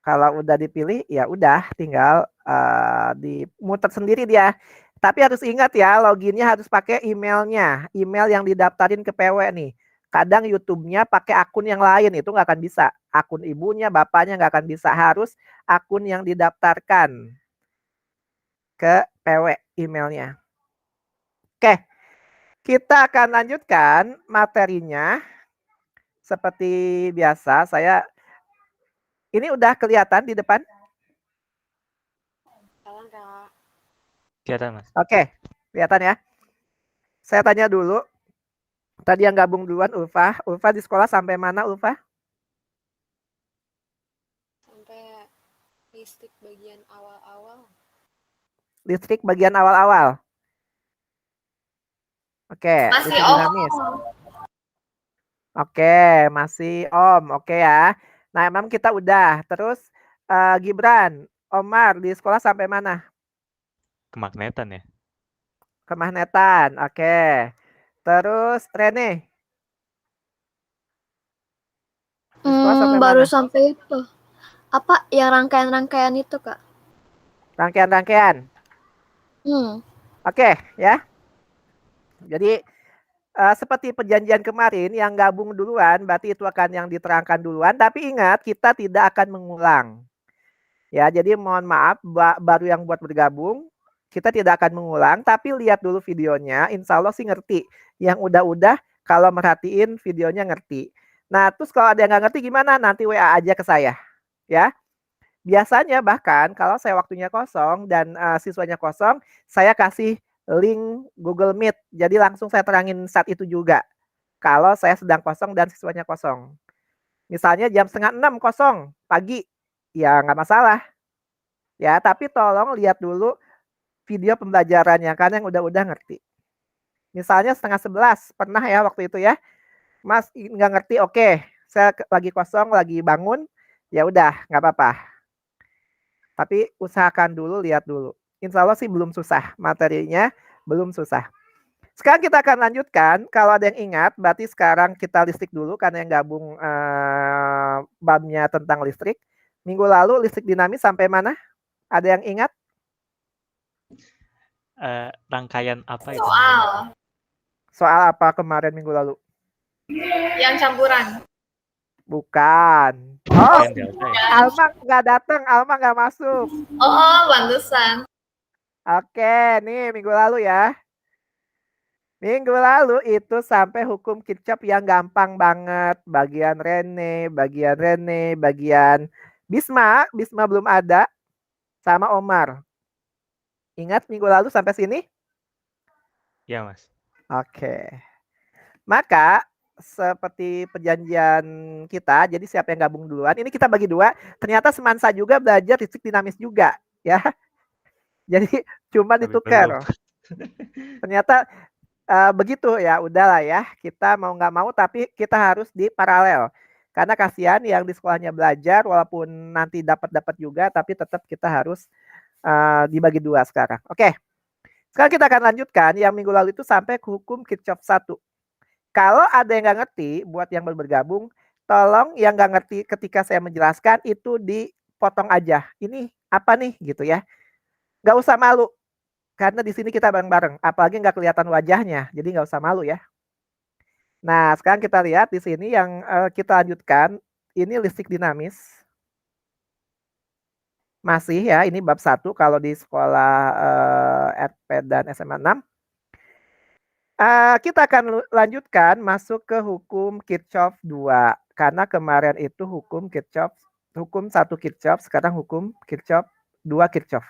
Kalau udah dipilih, ya udah tinggal dimuter sendiri dia. Tapi harus ingat ya, loginnya harus pakai emailnya, email yang didaftarin ke PW nih. Kadang YouTube-nya pakai akun yang lain, itu nggak akan bisa. Akun ibunya, bapaknya nggak akan bisa. Harus akun yang didaftarkan ke PW emailnya. Oke, kita akan lanjutkan materinya. Seperti biasa, ini udah kelihatan di depan? Kelihatan, Mas. Oke, kelihatan ya. Saya tanya dulu. Tadi yang gabung duluan Ulfa. Ulfa di sekolah sampai mana Ulfa? Sampai listrik bagian awal-awal. Listrik bagian awal-awal. Oke, Masih listrik Om. dinamis. Oke, masih Om. Oke ya. Nah, emang kita udah. Terus Gibran, Omar di sekolah sampai mana? Kemagnetan ya. Kemagnetan. Oke. Terus Rene di sekolah sampai Baru mana? sampai itu. Apa yang rangkaian-rangkaian itu, Kak? Rangkaian-rangkaian. Oke, ya. Jadi seperti perjanjian kemarin yang gabung duluan, berarti itu akan yang diterangkan duluan. Tapi ingat, kita tidak akan mengulang. Ya, jadi mohon maaf, baru yang buat bergabung, kita tidak akan mengulang. Tapi lihat dulu videonya, insya Allah sih ngerti. Yang udah-udah, kalau merhatiin videonya ngerti. Nah, terus kalau ada yang nggak ngerti gimana? Nanti WA aja ke saya. Ya, biasanya bahkan kalau saya waktunya kosong dan siswanya kosong, saya kasih link Google Meet. Jadi langsung saya terangin saat itu juga. Kalau saya sedang kosong dan siswanya kosong. Misalnya jam 5:30 kosong pagi, ya nggak masalah. Ya, tapi tolong lihat dulu video pembelajarannya karena yang udah ngerti. Misalnya 10:30, pernah ya waktu itu ya. Mas nggak ngerti, oke. Saya lagi kosong, lagi bangun, ya udah nggak apa-apa. Tapi usahakan dulu, lihat dulu. Insya Allah sih belum susah, materinya belum susah. Sekarang kita akan lanjutkan. Kalau ada yang ingat, berarti sekarang kita listrik dulu karena yang gabung babnya tentang listrik. Minggu lalu listrik dinamis sampai mana? Ada yang ingat? Rangkaian apa itu? Soal Soal apa kemarin minggu lalu? yang campuran. Bukan. Oh, Rangkaian delta ya. Alma nggak datang, Alma nggak masuk. Oh, pantesan. Oke, nih minggu lalu ya. Minggu lalu itu sampai hukum Kirchhoff yang gampang banget. Bagian bagian Bisma belum ada sama Omar. Ingat minggu lalu sampai sini? Ya, Mas. Oke. Maka seperti perjanjian kita, jadi siapa yang gabung duluan, ini kita bagi dua. Ternyata Semansa juga belajar listrik dinamis juga, ya. Jadi cuma Tapi ditukar. belum. Ternyata begitu ya, udahlah ya. Kita mau nggak mau, tapi kita harus di paralel. Karena kasihan yang di sekolahnya belajar, walaupun nanti dapat juga, tapi tetap kita harus dibagi dua sekarang. Oke. Sekarang kita akan lanjutkan yang minggu lalu itu sampai ke hukum Kirchhoff 1. Kalau ada yang nggak ngerti, buat yang baru bergabung, tolong yang nggak ngerti ketika saya menjelaskan itu dipotong aja. Ini apa nih gitu ya. Nggak usah malu. Karena di sini kita bareng-bareng. Apalagi nggak kelihatan wajahnya. Jadi nggak usah malu ya. Nah, sekarang kita lihat di sini yang kita lanjutkan. Ini listrik dinamis. Masih ya, ini bab 1 kalau di sekolah RP dan SMA 6. Kita akan lanjutkan masuk ke hukum Kirchhoff 2. Karena kemarin itu hukum 1 Kirchhoff, sekarang hukum Kirchhoff 2 Kirchhoff.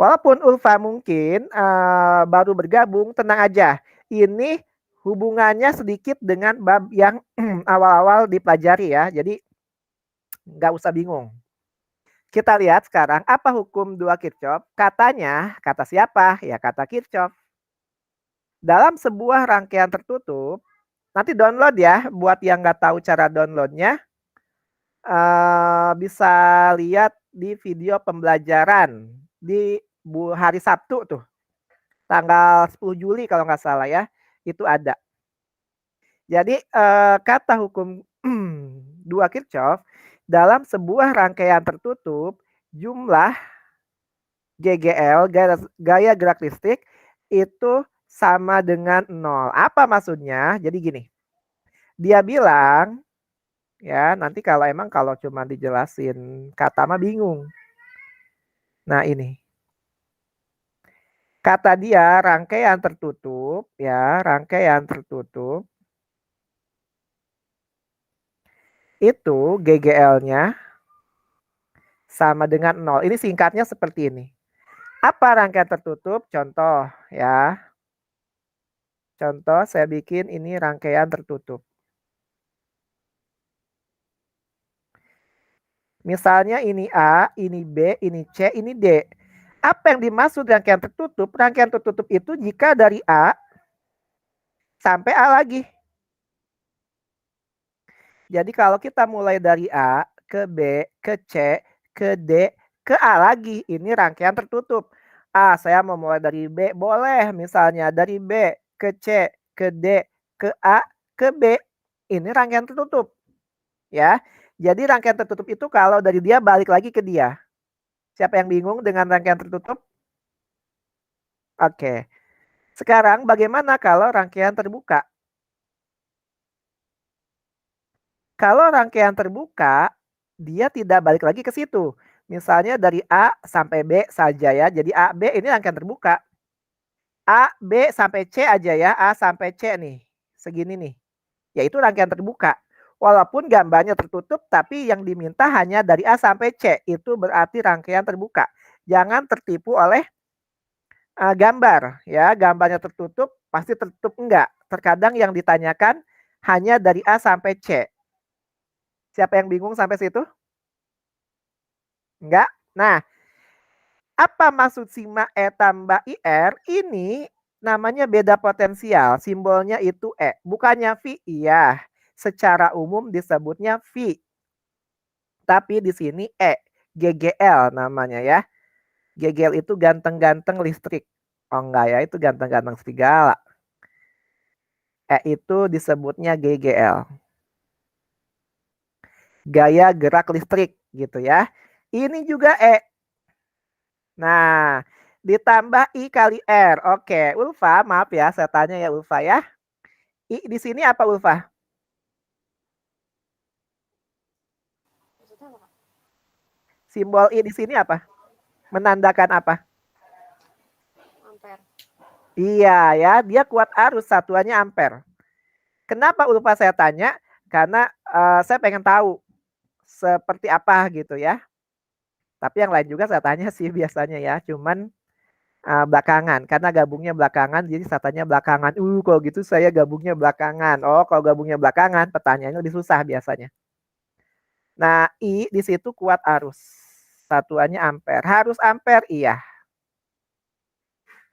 Walaupun Ulfa mungkin baru bergabung, tenang aja. Ini hubungannya sedikit dengan bab yang awal-awal dipelajari ya. Jadi nggak usah bingung. Kita lihat sekarang apa hukum 2 Kirchhoff. Katanya, kata siapa? Ya kata Kirchhoff. Dalam sebuah rangkaian tertutup, nanti download ya, buat yang nggak tahu cara downloadnya, bisa lihat di video pembelajaran di hari Sabtu tuh, tanggal 10 Juli kalau nggak salah ya, itu ada. Jadi kata hukum 2 Kirchhoff, dalam sebuah rangkaian tertutup, jumlah GGL, gaya gerak listrik, itu sama dengan 0. Apa maksudnya? Jadi gini, dia bilang, ya nanti kalau cuma dijelasin kata mah bingung. Nah ini, kata dia rangkaian tertutup, ya rangkaian tertutup, itu GGL-nya sama dengan 0. Ini singkatnya seperti ini. Apa rangkaian tertutup? Contoh ya. Contoh saya bikin ini rangkaian tertutup. Misalnya ini A, ini B, ini C, ini D. Apa yang dimaksud rangkaian tertutup? Rangkaian tertutup itu jika dari A sampai A lagi. Jadi kalau kita mulai dari A ke B, ke C, ke D, ke A lagi, ini rangkaian tertutup. A, saya mau mulai dari B, boleh. Misalnya dari B ke C, ke D, ke A, ke B. Ini rangkaian tertutup. Ya. Jadi rangkaian tertutup itu kalau dari dia balik lagi ke dia. Siapa yang bingung dengan rangkaian tertutup? Oke. Sekarang bagaimana kalau rangkaian terbuka? Kalau rangkaian terbuka, dia tidak balik lagi ke situ. Misalnya dari A sampai B saja ya. Jadi A, B ini rangkaian terbuka. A, B sampai C aja ya. A sampai C nih. Segini nih. Yaitu rangkaian terbuka. Walaupun gambarnya tertutup, tapi yang diminta hanya dari A sampai C. Itu berarti rangkaian terbuka. Jangan tertipu oleh gambar. Ya, gambarnya tertutup, pasti tertutup enggak. Terkadang yang ditanyakan hanya dari A sampai C. Siapa yang bingung sampai situ? Enggak? Nah, apa maksud sigma E tambah IR? Ini namanya beda potensial. Simbolnya itu E. Bukannya V? Iya. Secara umum disebutnya V. Tapi di sini E. GGL namanya ya. GGL itu ganteng-ganteng listrik. Oh enggak ya, itu ganteng-ganteng serigala. E itu disebutnya GGL. Gaya gerak listrik gitu ya. Ini juga E. Nah, ditambah I kali R. Oke, Ulfa, maaf ya, saya tanya ya Ulfa ya. I di sini apa Ulfa? Simbol I di sini apa? Menandakan apa? Ampere. Iya ya, dia kuat arus, satuannya ampere. Kenapa Ulfa saya tanya? Karena saya pengen tahu seperti apa gitu ya. Tapi yang lain juga saya tanya sih biasanya ya, cuman belakangan karena gabungnya belakangan jadi saya tanya belakangan. Kalau gitu saya gabungnya belakangan. Oh, kalau gabungnya belakangan pertanyaannya lebih susah biasanya. Nah, I di situ kuat arus. Satuannya ampere. Harus ampere, iya.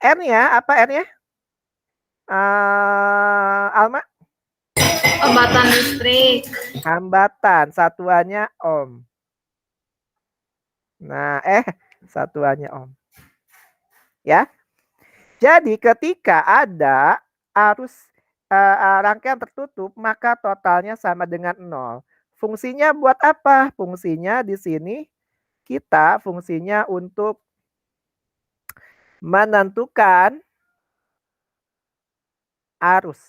R-nya apa R-nya? Alma? Hambatan listrik. Hambatan, satuannya ohm. Nah, satuannya ohm. Ya. Jadi ketika ada arus rangkaian tertutup, maka totalnya sama dengan 0. Fungsinya buat apa? Fungsinya di sini fungsinya untuk menentukan arus.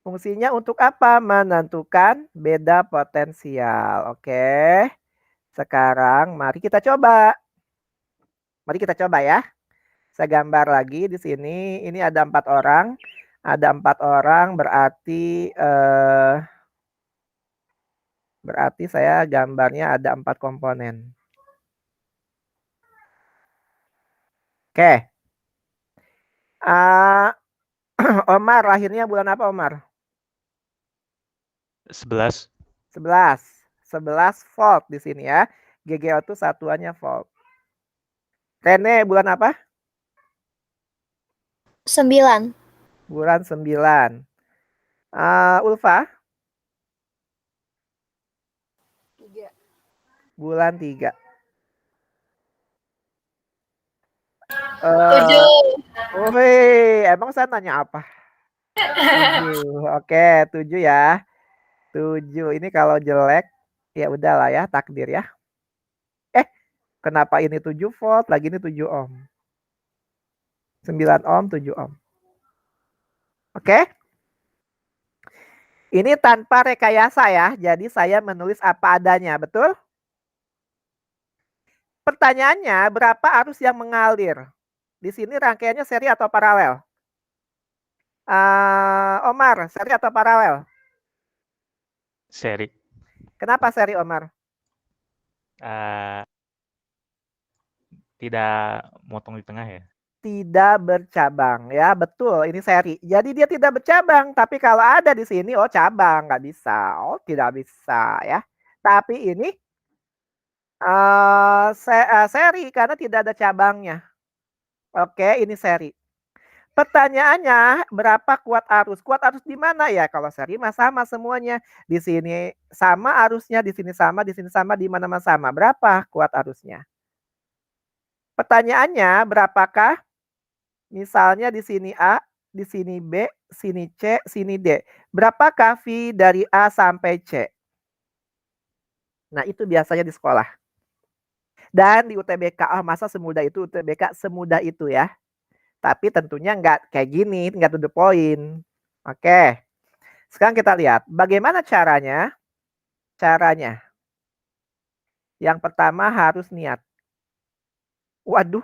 Fungsinya untuk apa? Menentukan beda potensial. Oke. Sekarang mari kita coba. Mari kita coba ya. Saya gambar lagi di sini. Ini ada 4 orang. Ada 4 orang berarti saya gambarnya ada 4 komponen. Oke. Omar lahirnya bulan apa Omar? 11. 11 volt di sini ya. GGO itu satuannya volt. Rene bulan apa? 9. Bulan 9. Ulfa? 3. Bulan 3. 7. Emang saya nanya apa? 7. Oke, 7 ya. 7. Ini kalau jelek, ya udahlah ya, takdir ya. Kenapa ini 7 volt, lagi ini 7 ohm. 9 ohm, 7 ohm. Oke? Ini tanpa rekayasa ya, jadi saya menulis apa adanya, betul? Pertanyaannya, berapa arus yang mengalir? Di sini rangkaiannya seri atau paralel? Omar, seri atau paralel? Seri. Kenapa seri, Omar? Tidak motong di tengah ya? Tidak bercabang ya, betul, ini seri. Jadi dia tidak bercabang, tapi kalau ada di sini, oh cabang, nggak bisa. Oh, tidak bisa ya. Tapi ini seri karena tidak ada cabangnya. Oke, ini seri. Pertanyaannya, berapa kuat arus? Kuat arus di mana ya? Kalau seri mah sama semuanya. Di sini sama arusnya, di sini sama, di mana-mana sama. Berapa kuat arusnya? Pertanyaannya, berapakah? Misalnya di sini A, di sini B, sini C, sini D. Berapakah V dari A sampai C? Nah, itu biasanya di sekolah. Dan di UTBK, masa semudah itu UTBK? Semudah itu ya. Tapi tentunya nggak kayak gini, nggak to the point. Oke. Sekarang kita lihat bagaimana caranya. Caranya. Yang pertama harus niat. Waduh,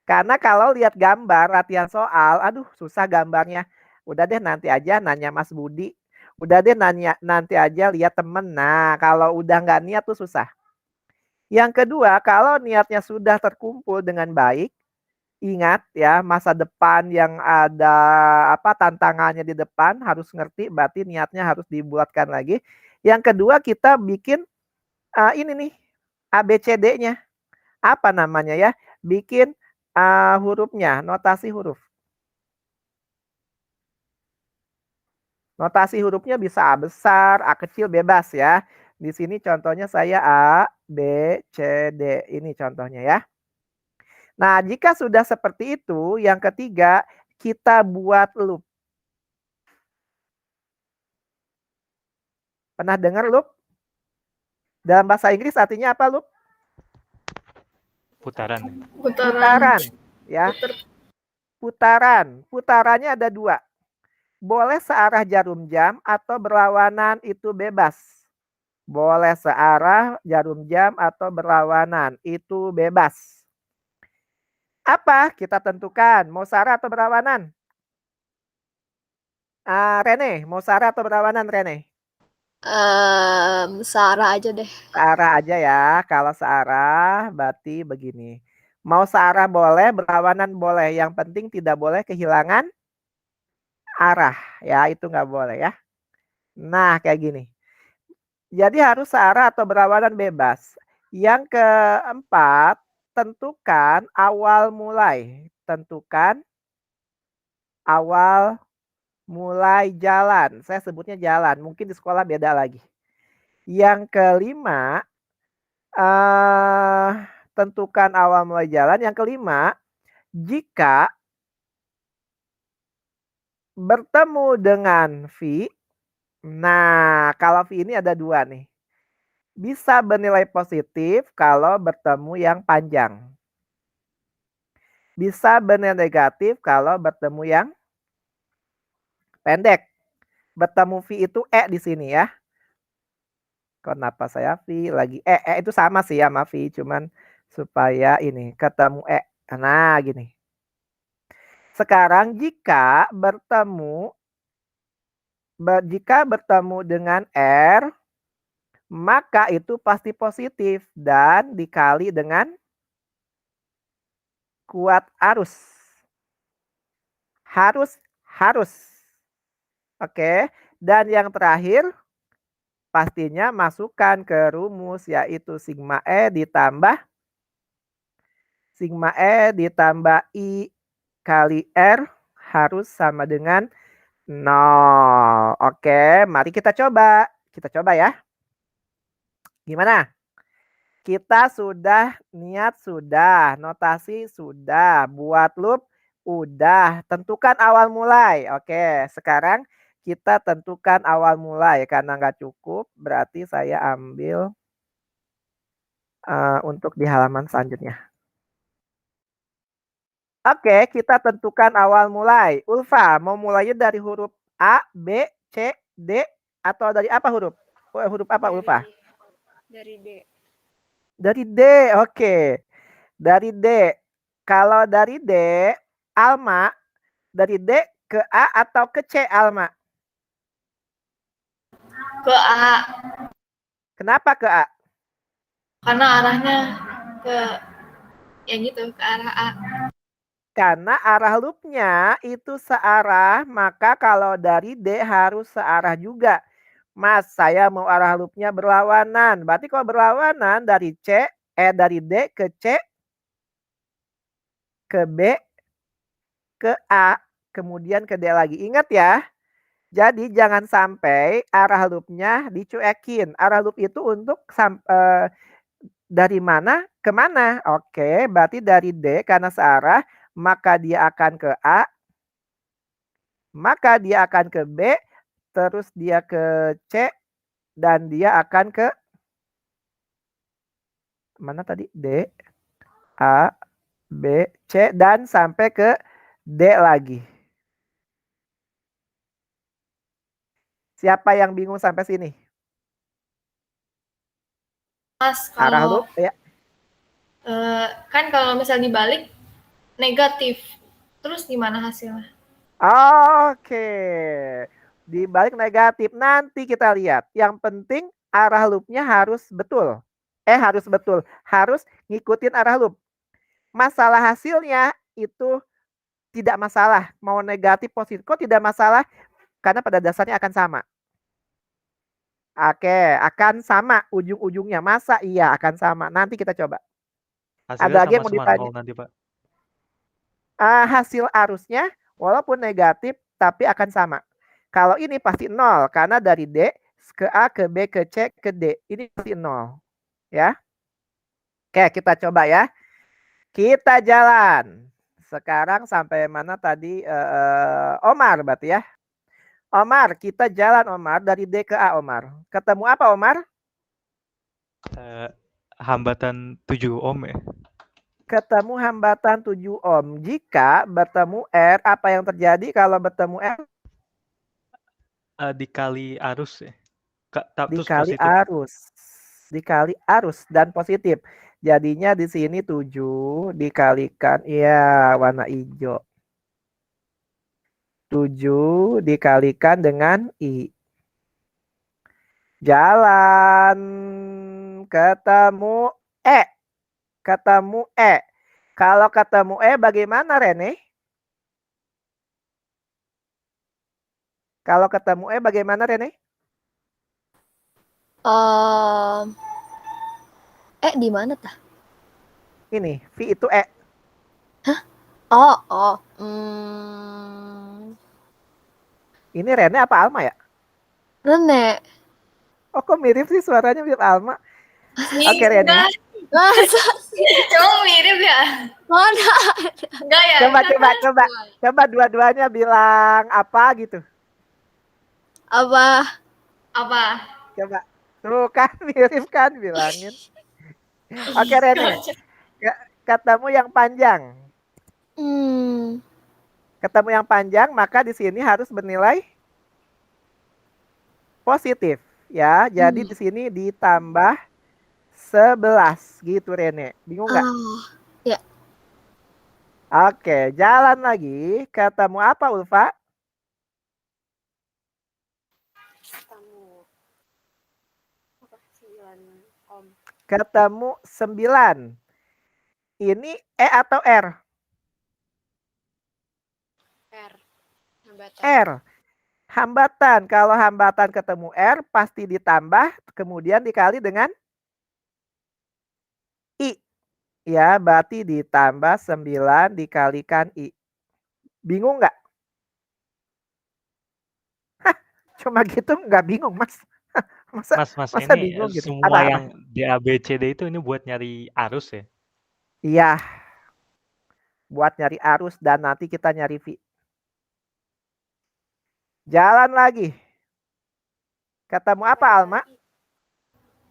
karena kalau lihat gambar latihan soal, aduh susah gambarnya. Udah deh nanti aja nanya Mas Budi. Udah deh nanti aja lihat temen. Nah, kalau udah nggak niat tuh susah. Yang kedua, kalau niatnya sudah terkumpul dengan baik, ingat ya, masa depan yang ada tantangannya di depan harus ngerti, berarti niatnya harus dibuatkan lagi. Yang kedua, kita bikin ini nih ABCD-nya. Apa namanya ya? Bikin hurufnya, notasi huruf. Notasi hurufnya bisa A besar, A kecil, bebas ya. Di sini contohnya saya A, B, C, D. Ini contohnya ya. Nah, jika sudah seperti itu, yang ketiga, kita buat loop. Pernah dengar loop? Dalam bahasa Inggris artinya apa loop? Putaran. Putaran. Ya. Putaran. Putarannya ada 2. Boleh searah jarum jam atau berlawanan, itu bebas. Boleh searah jarum jam atau berlawanan, itu bebas. Apa? Kita tentukan. Mau searah atau berlawanan? Rene, mau searah atau berlawanan, Rene? Searah aja deh. Searah aja ya. Kalau searah berarti begini. Mau searah boleh, berlawanan boleh. Yang penting tidak boleh kehilangan arah. Ya, itu nggak boleh ya. Nah, kayak gini. Jadi harus searah atau berlawanan bebas. Yang keempat, tentukan awal mulai. Tentukan awal mulai jalan. Saya sebutnya jalan. Mungkin di sekolah beda lagi. Yang kelima, tentukan awal mulai jalan. Yang kelima, jika bertemu dengan V, nah kalau V ini ada 2 nih. Bisa bernilai positif kalau bertemu yang panjang. Bisa bernilai negatif kalau bertemu yang pendek. Bertemu V itu E di sini ya. Kenapa saya V lagi E? E itu sama sih sama V, cuman supaya ini ketemu E. Nah, gini. Sekarang jika bertemu dengan R, maka itu pasti positif dan dikali dengan kuat arus. Harus. Oke. Dan yang terakhir, pastinya masukkan ke rumus yaitu sigma E ditambah I kali R harus sama dengan 0. Oke, mari kita coba. Kita coba ya. Gimana? Kita sudah niat, sudah notasi, sudah buat loop, udah tentukan awal mulai. Oke, sekarang kita tentukan awal mulai. Karena nggak cukup, berarti saya ambil untuk di halaman selanjutnya. Oke, kita tentukan awal mulai. Ulfa, mau mulainya dari huruf A, B, C, D, atau dari apa huruf? Huruf apa, Ulfa? Dari D. Dari D, oke. Dari D. Kalau dari D, Alma, dari D ke A atau ke C, Alma? Ke A. Kenapa ke A? Karena arahnya ke yang gitu, ke arah A. Karena arah loopnya itu searah, maka kalau dari D harus searah juga. Mas, saya mau arah loopnya berlawanan. Berarti kalau berlawanan dari dari D ke C, ke B, ke A, kemudian ke D lagi. Ingat ya, jadi jangan sampai arah loopnya dicuekin. Arah loop itu untuk dari mana ke mana. Oke, berarti dari D karena searah, maka dia akan ke A, maka dia akan ke B, terus dia ke C, dan dia akan ke mana tadi? D, A, B, C, dan sampai ke D lagi. Siapa yang bingung sampai sini? Mas, Arah kalau loop ya. kan kalau misal dibalik negatif, terus gimana hasilnya? Oke. Dibalik negatif. Nanti kita lihat. Yang penting arah loopnya harus betul. Harus betul. Harus ngikutin arah loop. Masalah hasilnya itu tidak masalah. Mau negatif, positif. Kok tidak masalah? Karena pada dasarnya akan sama. Oke, akan sama ujung-ujungnya. Masa iya akan sama? Nanti kita coba. Hasilnya Ada lagi yang mau sama-sama ditanya? nol nanti, Pak. Hasil arusnya walaupun negatif tapi akan sama. Kalau ini pasti 0 karena dari D ke A ke B ke C ke D. Ini pasti 0. Ya. Oke, kita coba ya. Kita jalan. Sekarang sampai mana tadi? Omar berarti ya. Omar, kita jalan Omar dari D ke A Omar. Ketemu apa Omar? Hambatan 7 ohm ya. Ketemu hambatan 7 ohm. Jika bertemu R, apa yang terjadi kalau bertemu R? Dikali arus ya. Terus Dikali positif. arus. Dikali arus dan positif. Jadinya di sini 7 dikalikan, iya warna hijau. 7 dikalikan dengan I. Jalan. Ketemu E. Ketemu E. Kalau ketemu E bagaimana Rene? Kalau ketemu E bagaimana Rene? Di mana tah? Ini, V itu E. Hah? Oh. Ini Rene apa Alma ya? Rene. Oh kok mirip sih suaranya mirip Alma. Oke Rene. Masa Cowok mirip ya? mana? Enggak ya? Coba dua-duanya bilang apa gitu. Apa? Coba. Tuh kan mirip kan bilangin. Oke Rene. Ketemu yang panjang. Ketemu yang panjang maka di sini harus bernilai positif ya. Jadi di sini ditambah 11 gitu Rene. Bingung nggak? Ya. Oke, jalan lagi. Ketemu apa Ulfa? Ketemu 9. Ini E atau R? R. Hambatan. Kalau hambatan ketemu R pasti ditambah kemudian dikali dengan I. Ya, berarti ditambah 9 dikalikan I. Bingung nggak? Cuma gitu nggak bingung, Mas. Masa ini bingung gitu? semua yang di A, B, C, D itu ini buat nyari arus ya? Iya. Buat nyari arus dan nanti kita nyari V. Jalan lagi. Ketemu apa, Alma?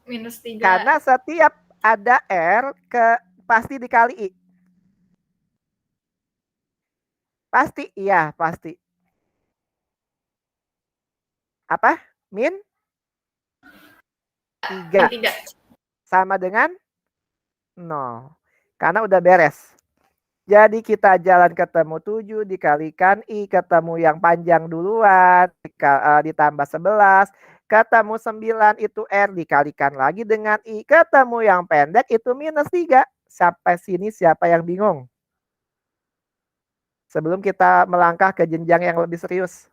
-3. Karena setiap ada R pasti dikali I. Pasti, iya pasti. Apa? Min 3. -3. Sama dengan 0. Karena udah beres. Jadi kita jalan ketemu 7 dikalikan I, ketemu yang panjang duluan, ditambah 11, ketemu 9 itu R dikalikan lagi dengan I, ketemu yang pendek itu -3. Sampai sini siapa yang bingung? Sebelum kita melangkah ke jenjang yang lebih serius.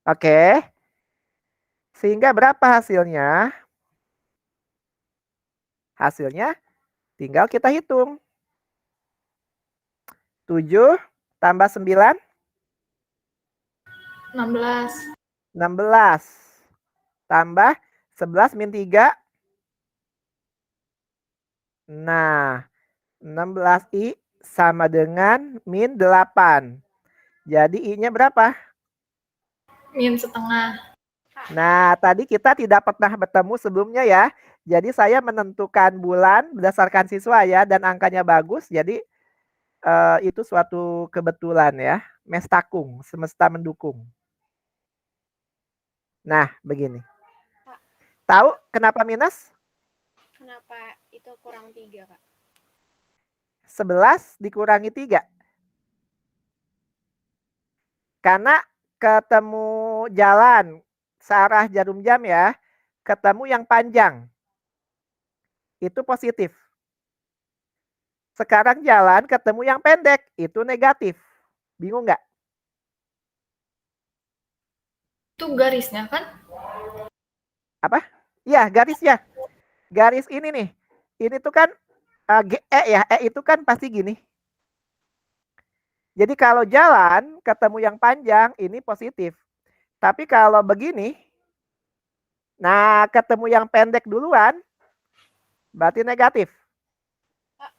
Oke. Sehingga berapa hasilnya? Hasilnya tinggal kita hitung. 7 tambah 9? 16. 16. Tambah 11 min 3? Nah, 16I sama dengan min 8. Jadi I-nya berapa? -1/2. Nah, tadi kita tidak pernah bertemu sebelumnya ya. Jadi saya menentukan bulan berdasarkan siswa ya dan angkanya bagus. Jadi itu suatu kebetulan ya. Mestakung, semesta mendukung. Nah, begini. Tahu kenapa minus? Kenapa itu kurang 3, Kak? 11 dikurangi 3. Karena ketemu jalan searah jarum jam ya, ketemu yang panjang. Itu positif. Sekarang jalan ketemu yang pendek, itu negatif. Bingung nggak? Itu garisnya kan? Apa? Iya, garisnya. Garis ini nih. Ini tuh kan E ya. E itu kan pasti gini. Jadi kalau jalan ketemu yang panjang, ini positif. Tapi kalau begini, nah ketemu yang pendek duluan, berarti negatif.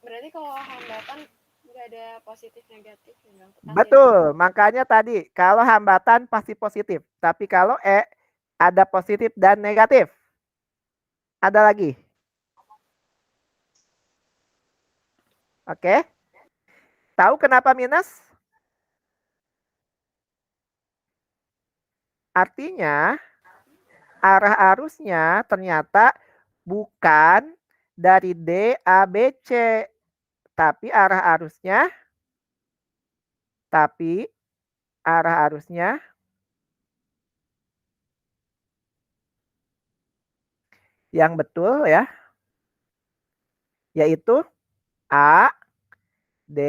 Berarti kalau hambatan nggak ada positif negatif ya? Betul, makanya tadi kalau hambatan pasti positif. Tapi kalau E ada positif dan negatif. Ada lagi? Oke. Tahu kenapa minus? Artinya arah arusnya ternyata bukan dari D, A, B, C. Tapi arah arusnya yang betul ya, yaitu A, D,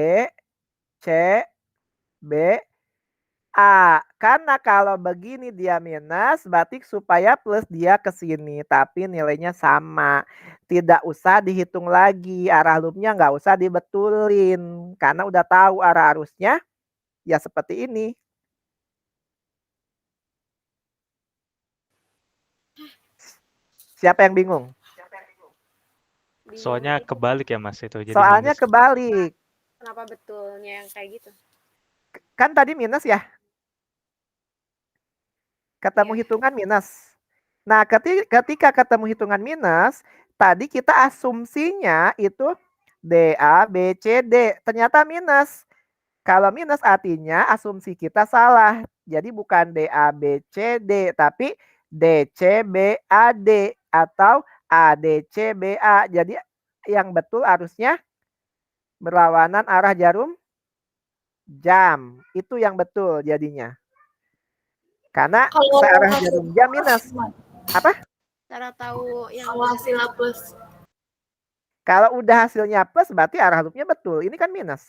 C, B, A. Karena kalau begini dia minus, berarti supaya plus dia ke sini. Tapi nilainya sama. Tidak usah dihitung lagi. Arah loopnya nggak usah dibetulin. Karena udah tahu arah arusnya, ya seperti ini. Siapa yang bingung? Soalnya kebalik ya Mas itu. Jadi Soalnya minus. kebalik. Kenapa betulnya yang kayak gitu? Kan tadi minus ya? Ketemu Iya. hitungan minus. Nah, ketika ketemu hitungan minus, tadi kita asumsinya itu D, A, B, C, D. Ternyata minus. Kalau minus artinya asumsi kita salah. Jadi bukan D, A, B, C, D. Tapi D, C, B, A, D. Atau A, D, C, B, A. Jadi yang betul harusnya berlawanan arah jarum jam. Itu yang betul jadinya. Karena Kalau searah jarum jam minus. Apa? Cara tahu yang kalau hasilnya plus. Kalau udah hasilnya plus berarti arah loopnya betul. Ini kan minus.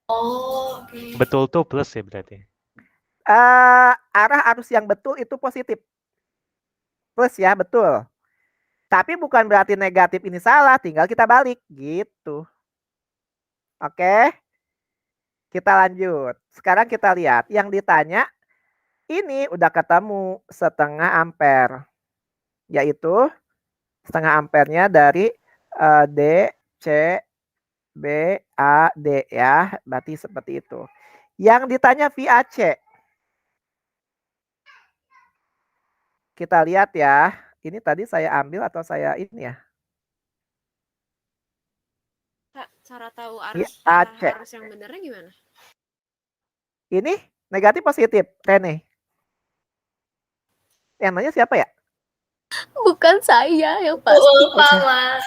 Oh, oke. Betul tuh plus ya berarti. Arah arus yang betul itu positif. Plus ya, betul. Tapi bukan berarti negatif ini salah, tinggal kita balik gitu. Oke. Kita lanjut. Sekarang kita lihat yang ditanya ini udah ketemu setengah ampere. Yaitu setengah ampernya dari D, C, B, A, D ya. Berarti seperti itu. Yang ditanya VAC. Kita lihat ya. Ini tadi saya ambil atau saya ini ya? Kak, cara tahu VAC. arus yang benernya gimana? Ini negatif positif, Rene. Yang nanya siapa ya? Bukan saya yang pasti. Ulfa, Mas.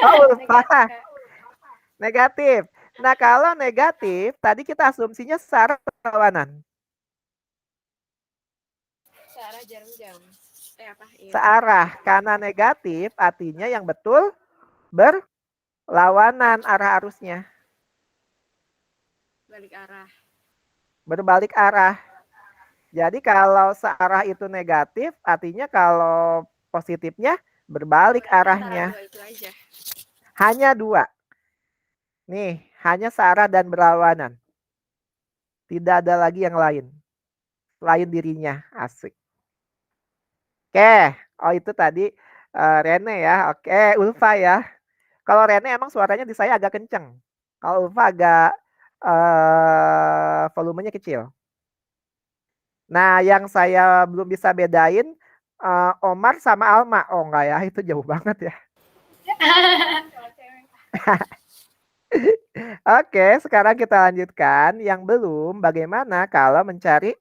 Oh, Ulfa. Kak. Negatif. Nah, kalau negatif, tadi kita asumsinya searah berlawanan. Searah jarum jam. Apa? Iya. Searah. Karena negatif, artinya yang betul berlawanan arah arusnya. Balik arah. Berbalik arah. Jadi kalau searah itu negatif, artinya kalau positifnya berbalik arahnya. Antara dua itu aja. Hanya dua. Nih, hanya searah dan berlawanan. Tidak ada lagi yang lain. Selain dirinya. Asik. Oke. Oh, itu tadi Rene ya. Oke, Ulfa ya. Kalau Rene emang suaranya di saya agak kenceng. Kalau Ulfa agak volumenya kecil. Nah, yang saya belum bisa bedain Omar sama Alma. Oh enggak ya, itu jauh banget ya. Oke, sekarang kita lanjutkan. Yang belum, bagaimana kalau mencari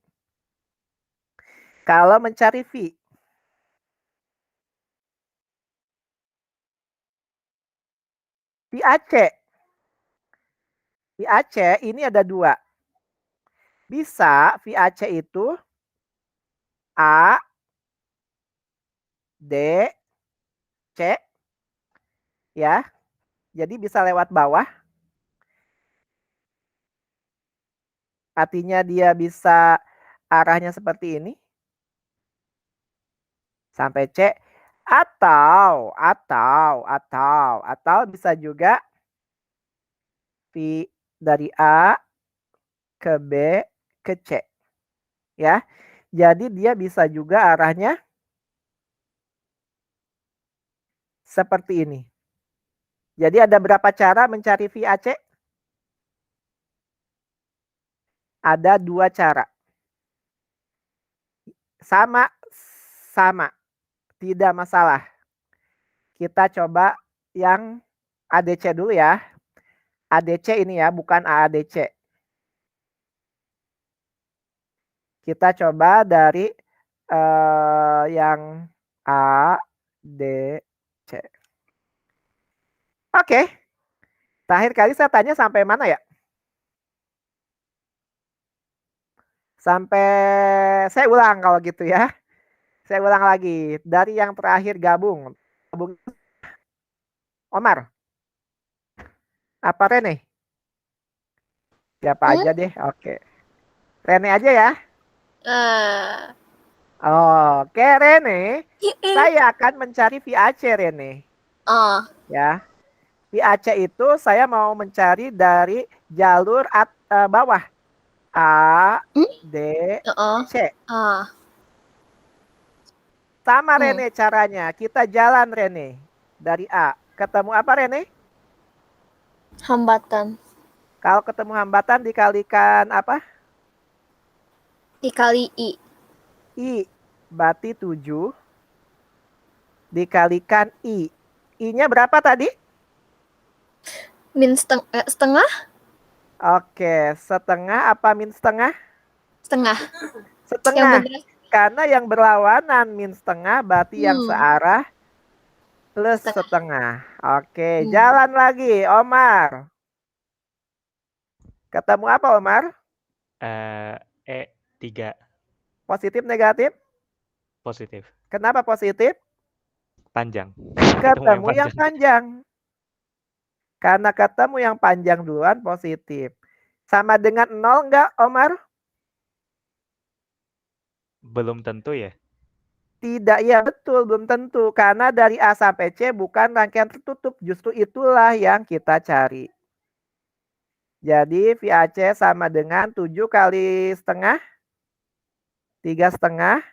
V? VAC. VAC ini ada dua. Bisa VAC itu A, D, C. Ya. Jadi bisa lewat bawah. Artinya dia bisa arahnya seperti ini. Sampai C. Atau bisa juga V dari A ke B ke C. Ya. Jadi dia bisa juga arahnya seperti ini. Jadi ada berapa cara mencari VAC? Ada dua cara. Sama. Tidak masalah. Kita coba yang ADC dulu ya. ADC ini ya, bukan AADC. Kita coba dari yang ADC. Oke. Terakhir kali saya tanya sampai mana ya? Sampai saya ulang kalau gitu ya. Saya ulang lagi. Dari yang terakhir gabung. Omar. Apa Rene? Siapa aja deh. Oke. Rene aja ya. Oke, Rene. Saya akan mencari VAC, Rene. Ya. VAC itu saya mau mencari dari jalur bawah. A, D, C. Sama Rene caranya. Kita jalan, Rene. Dari A. Ketemu apa, Rene? Hambatan. Kalau ketemu hambatan dikalikan apa? Dikali I. I. Berarti 7. Dikalikan I. I-nya berapa tadi? Min setengah? Oke. Setengah apa min setengah? Setengah. Setengah. Karena yang berlawanan min setengah berarti yang searah plus setengah. Oke. Jalan lagi. Omar. Ketemu apa, Omar? E3. Positif, negatif? Positif. Kenapa positif? Panjang. Ketemu yang panjang. Karena ketemu yang panjang duluan positif. Sama dengan 0 enggak, Omar? Belum tentu ya? Tidak, ya betul, belum tentu. Karena dari A sampai C bukan rangkaian tertutup. Justru itulah yang kita cari. Jadi VAC sama dengan 7 kali setengah. 3,5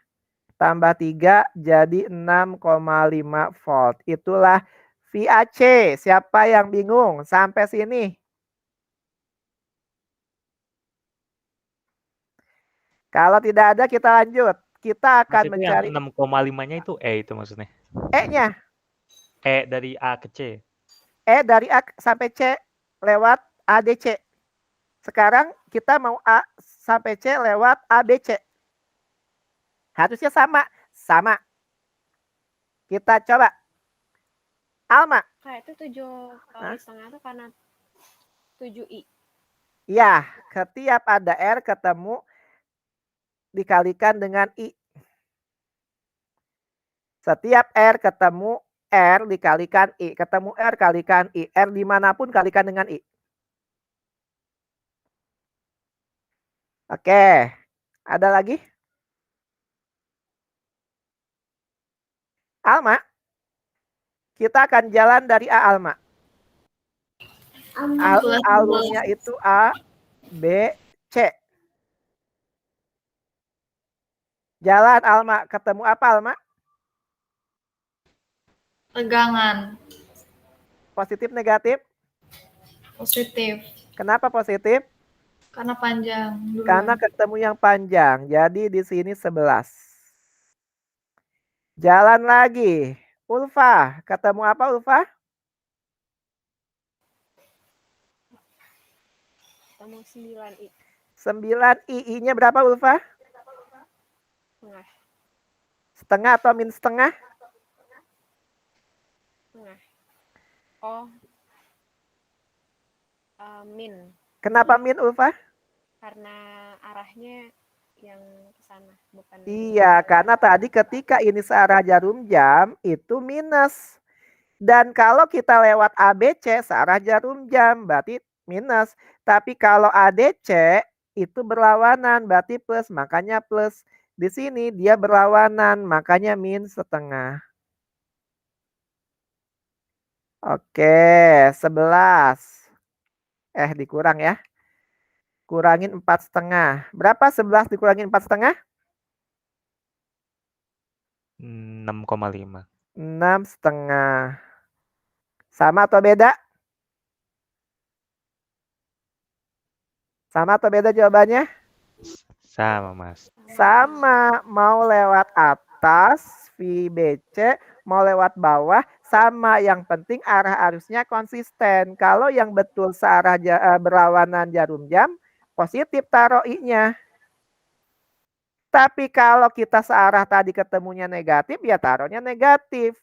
tambah 3 jadi 6,5 volt. Itulah VAC. Siapa yang bingung sampai sini? Kalau tidak ada kita lanjut. Kita akan Mas itu yang mencari 6,5-nya itu E itu maksudnya? E-nya. E dari A ke C. E dari A sampai C lewat ADC. Sekarang kita mau A sampai C lewat ABC. Harusnya sama. Sama. Kita coba. Alma. Kayak itu 7 kali setengah itu karena 7i. Ya, setiap ada R ketemu dikalikan dengan I. Setiap R ketemu R dikalikan I. Ketemu R kalikan I. R dimanapun kalikan dengan I. Oke. Ada lagi? Alma. Kita akan jalan dari A, Alma. Alurnya itu A, B, C. Jalan, Alma. Ketemu apa, Alma? Tegangan. Positif, negatif? Positif. Kenapa positif? Karena panjang duluan. Karena ketemu yang panjang. Jadi di sini 11. Jalan lagi. Ulfa. Ketemu apa, Ulfa? Ketemu 9i. 9i. I-nya berapa, Ulfa? Setengah. Setengah atau min setengah? Setengah. Oh. Min. Kenapa min, Ulfa? Karena arahnya yang ke sana, bukan. Iya, karena tadi ketika ini searah jarum jam itu minus. Dan kalau kita lewat ABC searah jarum jam berarti minus. Tapi kalau ADC itu berlawanan berarti plus, makanya plus. Di sini dia berlawanan makanya min setengah. Oke, 11. Dikurang ya. Kurangin 4,5. Berapa 11 dikurangin 4,5? 6,5. 6,5. Sama atau beda? Sama atau beda jawabannya? Sama, Mas. Sama. Mau lewat atas VBC, mau lewat bawah, sama. Yang penting arah arusnya konsisten. Kalau yang betul searah berlawanan jarum jam, positif taruh I-nya. Tapi kalau kita searah tadi ketemunya negatif, ya taruhnya negatif.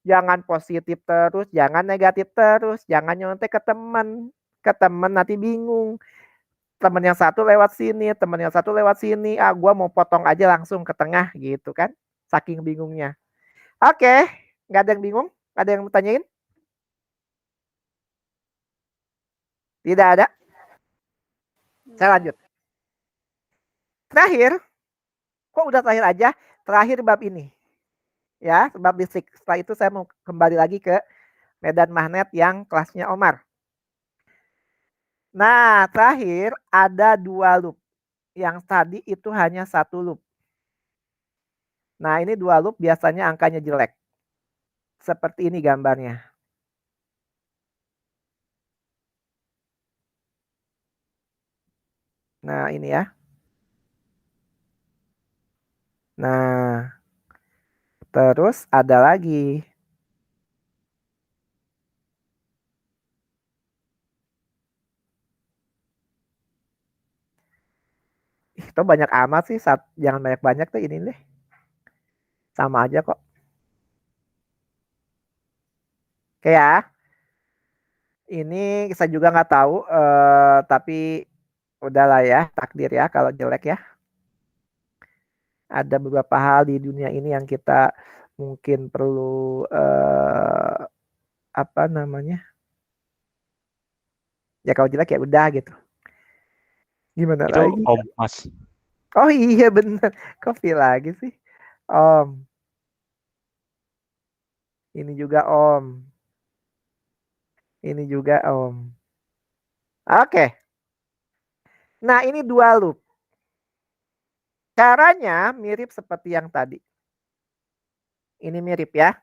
Jangan positif terus, jangan negatif terus, jangan nyontek ke teman. Ke teman nanti bingung. Teman yang satu lewat sini, teman yang satu lewat sini. Gua mau potong aja langsung ke tengah gitu kan. Saking bingungnya. Oke, nggak ada yang bingung? Ada yang mau tanyain? Tidak ada? Saya lanjut. Terakhir, kok udah terakhir aja? Terakhir bab ini. Ya, bab listrik. Setelah itu saya mau kembali lagi ke medan magnet yang kelasnya Omar. Nah, terakhir ada 2 loop. Yang tadi itu hanya 1 loop. Nah, ini 2 loop biasanya angkanya jelek. Seperti ini gambarnya. Nah, ini ya. Nah, terus ada lagi. Itu banyak amat sih. Jangan banyak-banyak tuh ini deh. Sama aja kok. Oke ya. Ini saya juga nggak tahu. Tapi udahlah ya. Takdir ya kalau jelek ya. Ada beberapa hal di dunia ini yang kita mungkin perlu apa namanya? Ya kalau jelek ya udah gitu. Gimana Itu lagi? Om, Mas. Oh iya bener. Kopi lagi sih. Om. Ini juga Om. Ini juga Om. Oke. Nah ini 2 loop. Caranya mirip seperti yang tadi. Ini mirip ya.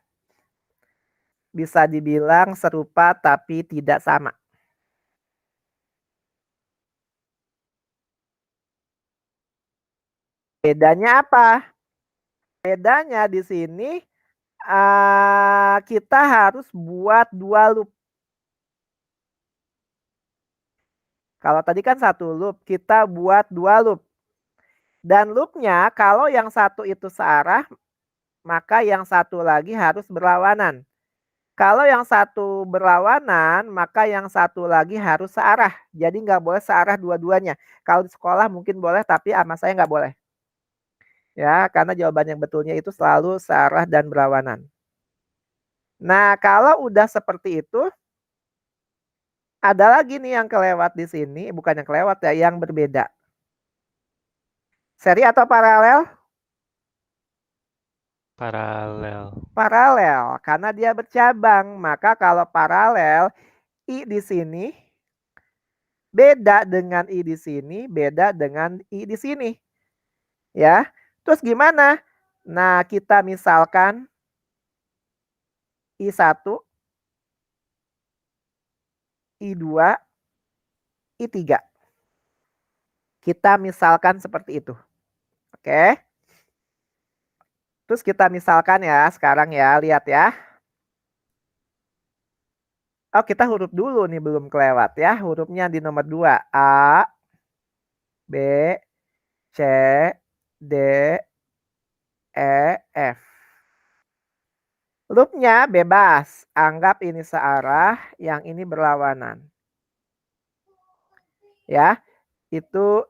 Bisa dibilang serupa tapi tidak sama. Bedanya apa? Bedanya di sini kita harus buat 2 loop. Kalau tadi kan 1 loop, kita buat 2 loop. Dan loopnya kalau yang satu itu searah, maka yang satu lagi harus berlawanan. Kalau yang satu berlawanan, maka yang satu lagi harus searah. Jadi nggak boleh searah dua-duanya. Kalau di sekolah mungkin boleh, tapi sama saya nggak boleh. Ya, karena jawaban yang betulnya itu selalu searah dan berlawanan. Nah, kalau udah seperti itu, ada lagi nih yang kelewat di sini, bukan yang kelewat ya, yang berbeda. Seri atau paralel? Paralel. Paralel, karena dia bercabang. Maka kalau paralel, I di sini beda dengan I di sini, beda dengan I di sini. Ya, terus gimana? Nah, kita misalkan I1, I2, I3. Kita misalkan seperti itu. Oke. Terus kita misalkan ya, sekarang ya, lihat ya. Oh, kita huruf dulu nih, belum kelewat ya. Hurufnya di nomor 2. A, B, C, D, E, F. Loopnya bebas. Anggap ini searah, yang ini berlawanan. Ya, itu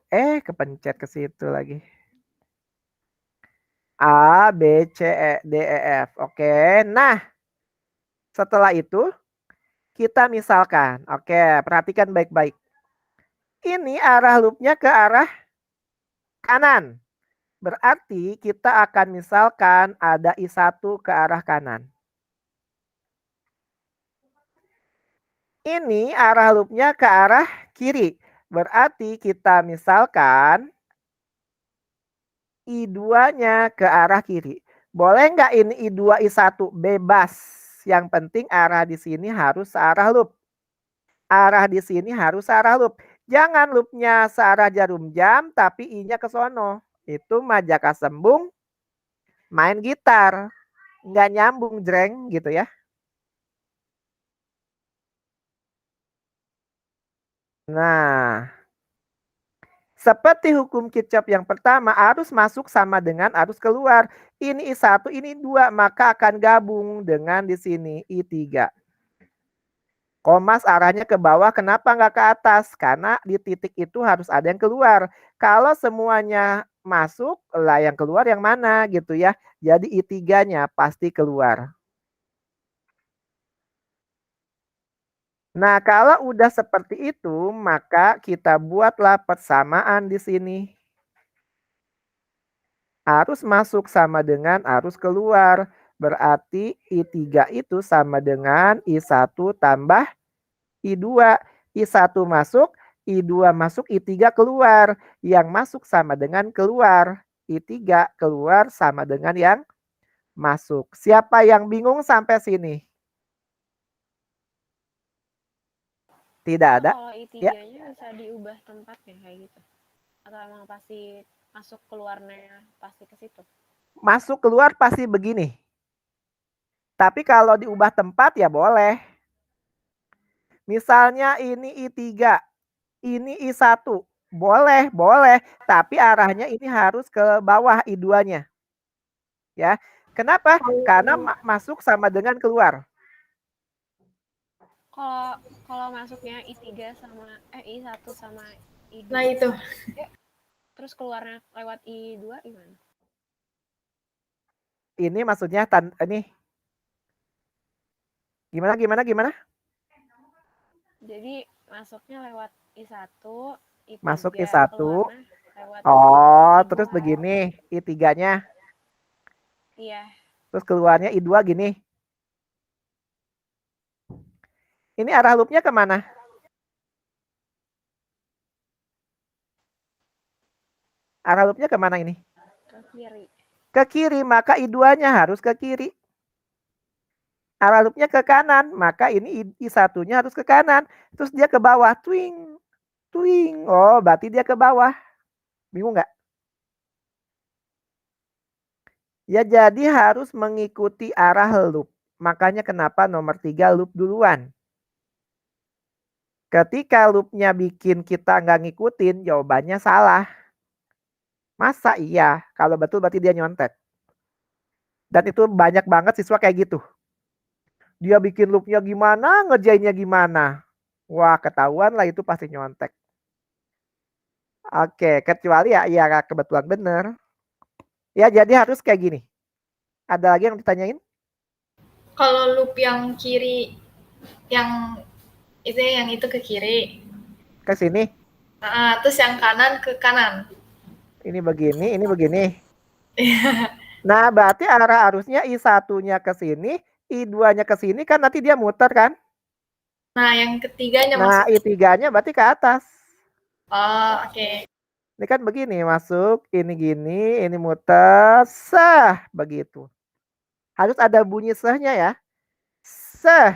kepencet ke situ lagi. A, B, C, D, E, F. Oke, nah setelah itu kita misalkan. Oke, perhatikan baik-baik. Ini arah loopnya ke arah kanan. Berarti kita akan misalkan ada I1 ke arah kanan. Ini arah loopnya ke arah kiri. Berarti kita misalkan I2-nya ke arah kiri. Boleh nggak ini I2, I1? Bebas. Yang penting arah di sini harus searah loop. Arah di sini harus searah loop. Jangan loopnya searah jarum jam tapi I-nya ke sono. Itu mah jaka sembung main gitar. Nggak nyambung jreng gitu ya. Nah, seperti hukum Kirchhoff yang pertama, arus masuk sama dengan arus keluar. Ini I1, ini 2, maka akan gabung dengan di sini I3. Komas arahnya ke bawah, kenapa nggak ke atas? Karena di titik itu harus ada yang keluar. Kalau semuanya masuk, lah yang keluar yang mana gitu ya. Jadi I3-nya pasti keluar. Nah, kalau udah seperti itu, maka kita buatlah persamaan di sini. Arus masuk sama dengan arus keluar. Berarti I3 itu sama dengan I1 tambah I2. I1 masuk, I2 masuk, I3 keluar. Yang masuk sama dengan keluar. I3 keluar sama dengan yang masuk. Siapa yang bingung sampai sini? Tidak ada? Kalau Ya. I3-nya bisa diubah tempatnya kayak gitu? Atau emang pasti masuk keluarnya pasti ke situ? Masuk keluar pasti begini. Tapi kalau diubah tempat ya boleh. Misalnya ini I3, ini I1. Boleh, boleh. Tapi arahnya ini harus ke bawah I2-nya. Ya. Kenapa? Karena masuk sama dengan keluar. Kalau masuknya I3 sama I1 sama I2. Nah itu. Terus keluarnya lewat I2 gimana? Ini maksudnya ini gimana? Jadi masuknya lewat I1, I3, Masuk I1. keluarnya lewat Oh, I2. terus begini I3-nya. Iya. Terus keluarnya I2 gini. Ini arah loopnya kemana? Arah loopnya kemana ini? Ke kiri. Ke kiri, maka I2-nya harus ke kiri. Arah loopnya ke kanan, maka ini I1-nya harus ke kanan. Terus dia ke bawah, twing, twing. Oh, berarti dia ke bawah. Bingung nggak? Ya jadi harus mengikuti arah loop. Makanya kenapa nomor 3 loop duluan. Ketika loopnya bikin kita nggak ngikutin, jawabannya salah. Masa iya? Kalau betul berarti dia nyontek. Dan itu banyak banget siswa kayak gitu. Dia bikin loopnya gimana, ngerjainnya gimana. Wah, ketahuan lah itu pasti nyontek. Oke, kecuali ya kebetulan bener. Ya jadi harus kayak gini. Ada lagi yang ditanyain? Kalau loop yang kiri, yang itu ke kiri. Ke sini. Terus yang kanan ke kanan. Ini begini, ini begini. Nah, berarti arah arusnya I1-nya ke sini, I2-nya ke sini kan nanti dia muter kan? Nah, yang ketiganya Nah, masuk. I3-nya berarti ke atas. Oh, oke. Ini kan begini, masuk, ini gini, ini muter, seh, begitu. Harus ada bunyi sehnya ya. Seh,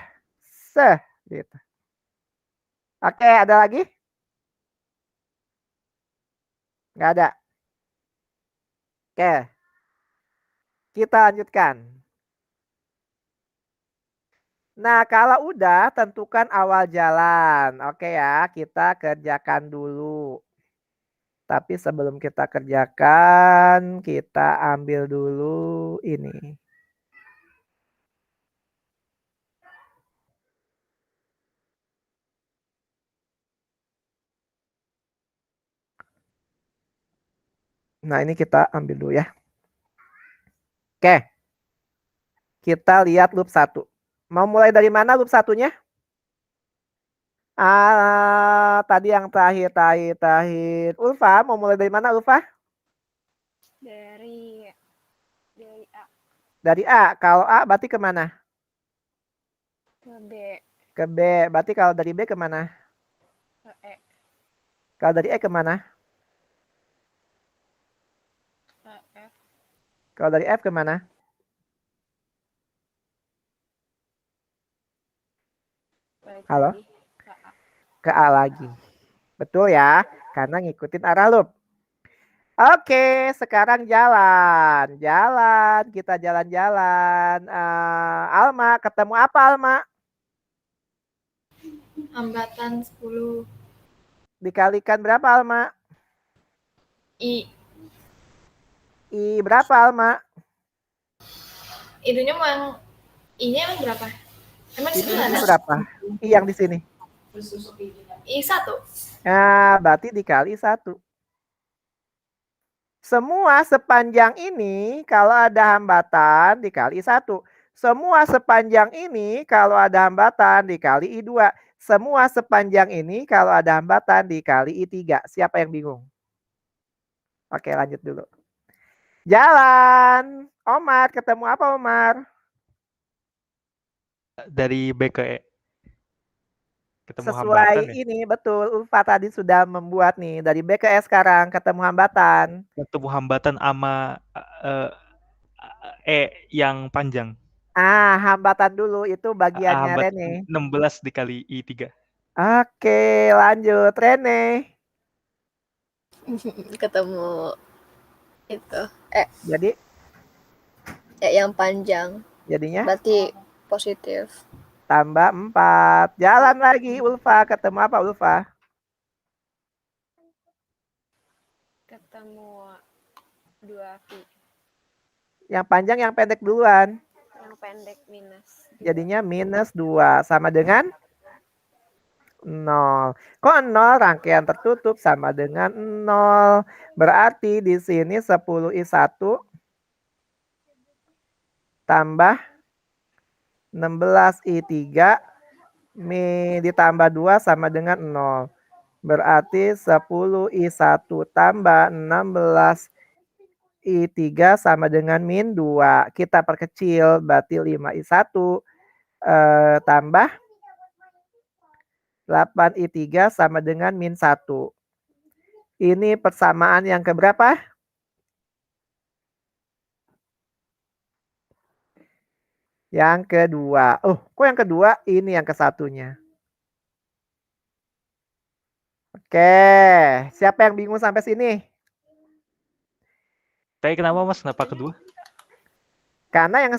seh, gitu. Oke, ada lagi? Nggak ada. Oke. Kita lanjutkan. Nah, kalau udah tentukan awal jalan. Oke ya, kita kerjakan dulu. Tapi sebelum kita kerjakan, kita ambil dulu ini. Nah, ini kita ambil dulu ya. Oke. Kita lihat loop 1. Mau mulai dari mana loop 1-nya? Tadi yang terakhir. Ulfa, mau mulai dari mana Ulfa? Dari A Dari A. Kalau A berarti kemana? ke B Ke B. Berarti kalau dari B kemana? ke E Kalau dari E kemana? ke F Kalau dari F kemana? balik Halo? lagi ke A. Ke A lagi. Betul ya, karena ngikutin arah loop. Oke, sekarang jalan. Jalan, kita jalan-jalan. Alma, ketemu apa Alma? Hambatan 10. Dikalikan berapa Alma? I. I berapa Alma? Itunya mau yang I-nya emang berapa? Emang Ini 9 berapa? I yang di sini. I1. Nah, berarti dikali 1. Semua sepanjang ini kalau ada hambatan dikali 1. Semua sepanjang ini kalau ada hambatan dikali I2. Semua sepanjang ini kalau ada hambatan dikali I3. Siapa yang bingung? Oke, lanjut dulu. Jalan. Omar, ketemu apa Omar? Dari B ke E. Ketemu Sesuai hambatan ya. ini, betul. Ulfa tadi sudah membuat nih. Dari B ke E sekarang ketemu hambatan. Ketemu hambatan sama E yang panjang. Hambatan dulu itu bagiannya Hambatan Rene. 16 dikali I3. Oke, lanjut Rene. Ketemu itu Jadi yang panjang. jadinya Berarti positif. tambah 4. Jalan lagi Ulfa, ketemu apa Ulfa? Ketemu 2V Yang panjang yang pendek duluan. yang pendek minus 2. Jadinya minus 2 sama dengan 0. Kok 0? Rangkaian tertutup sama dengan 0. Berarti di sini 10I1 tambah 16I3 ditambah 2 sama dengan 0. Berarti 10I1 tambah 16I3 sama dengan min 2. Kita perkecil berarti 5I1 tambah 8I3 sama dengan min 1. Ini persamaan yang keberapa? Yang kedua. Kok yang kedua? Ini yang kesatunya. Oke, siapa yang bingung sampai sini? Tapi kenapa Mas? Kenapa kedua? Karena yang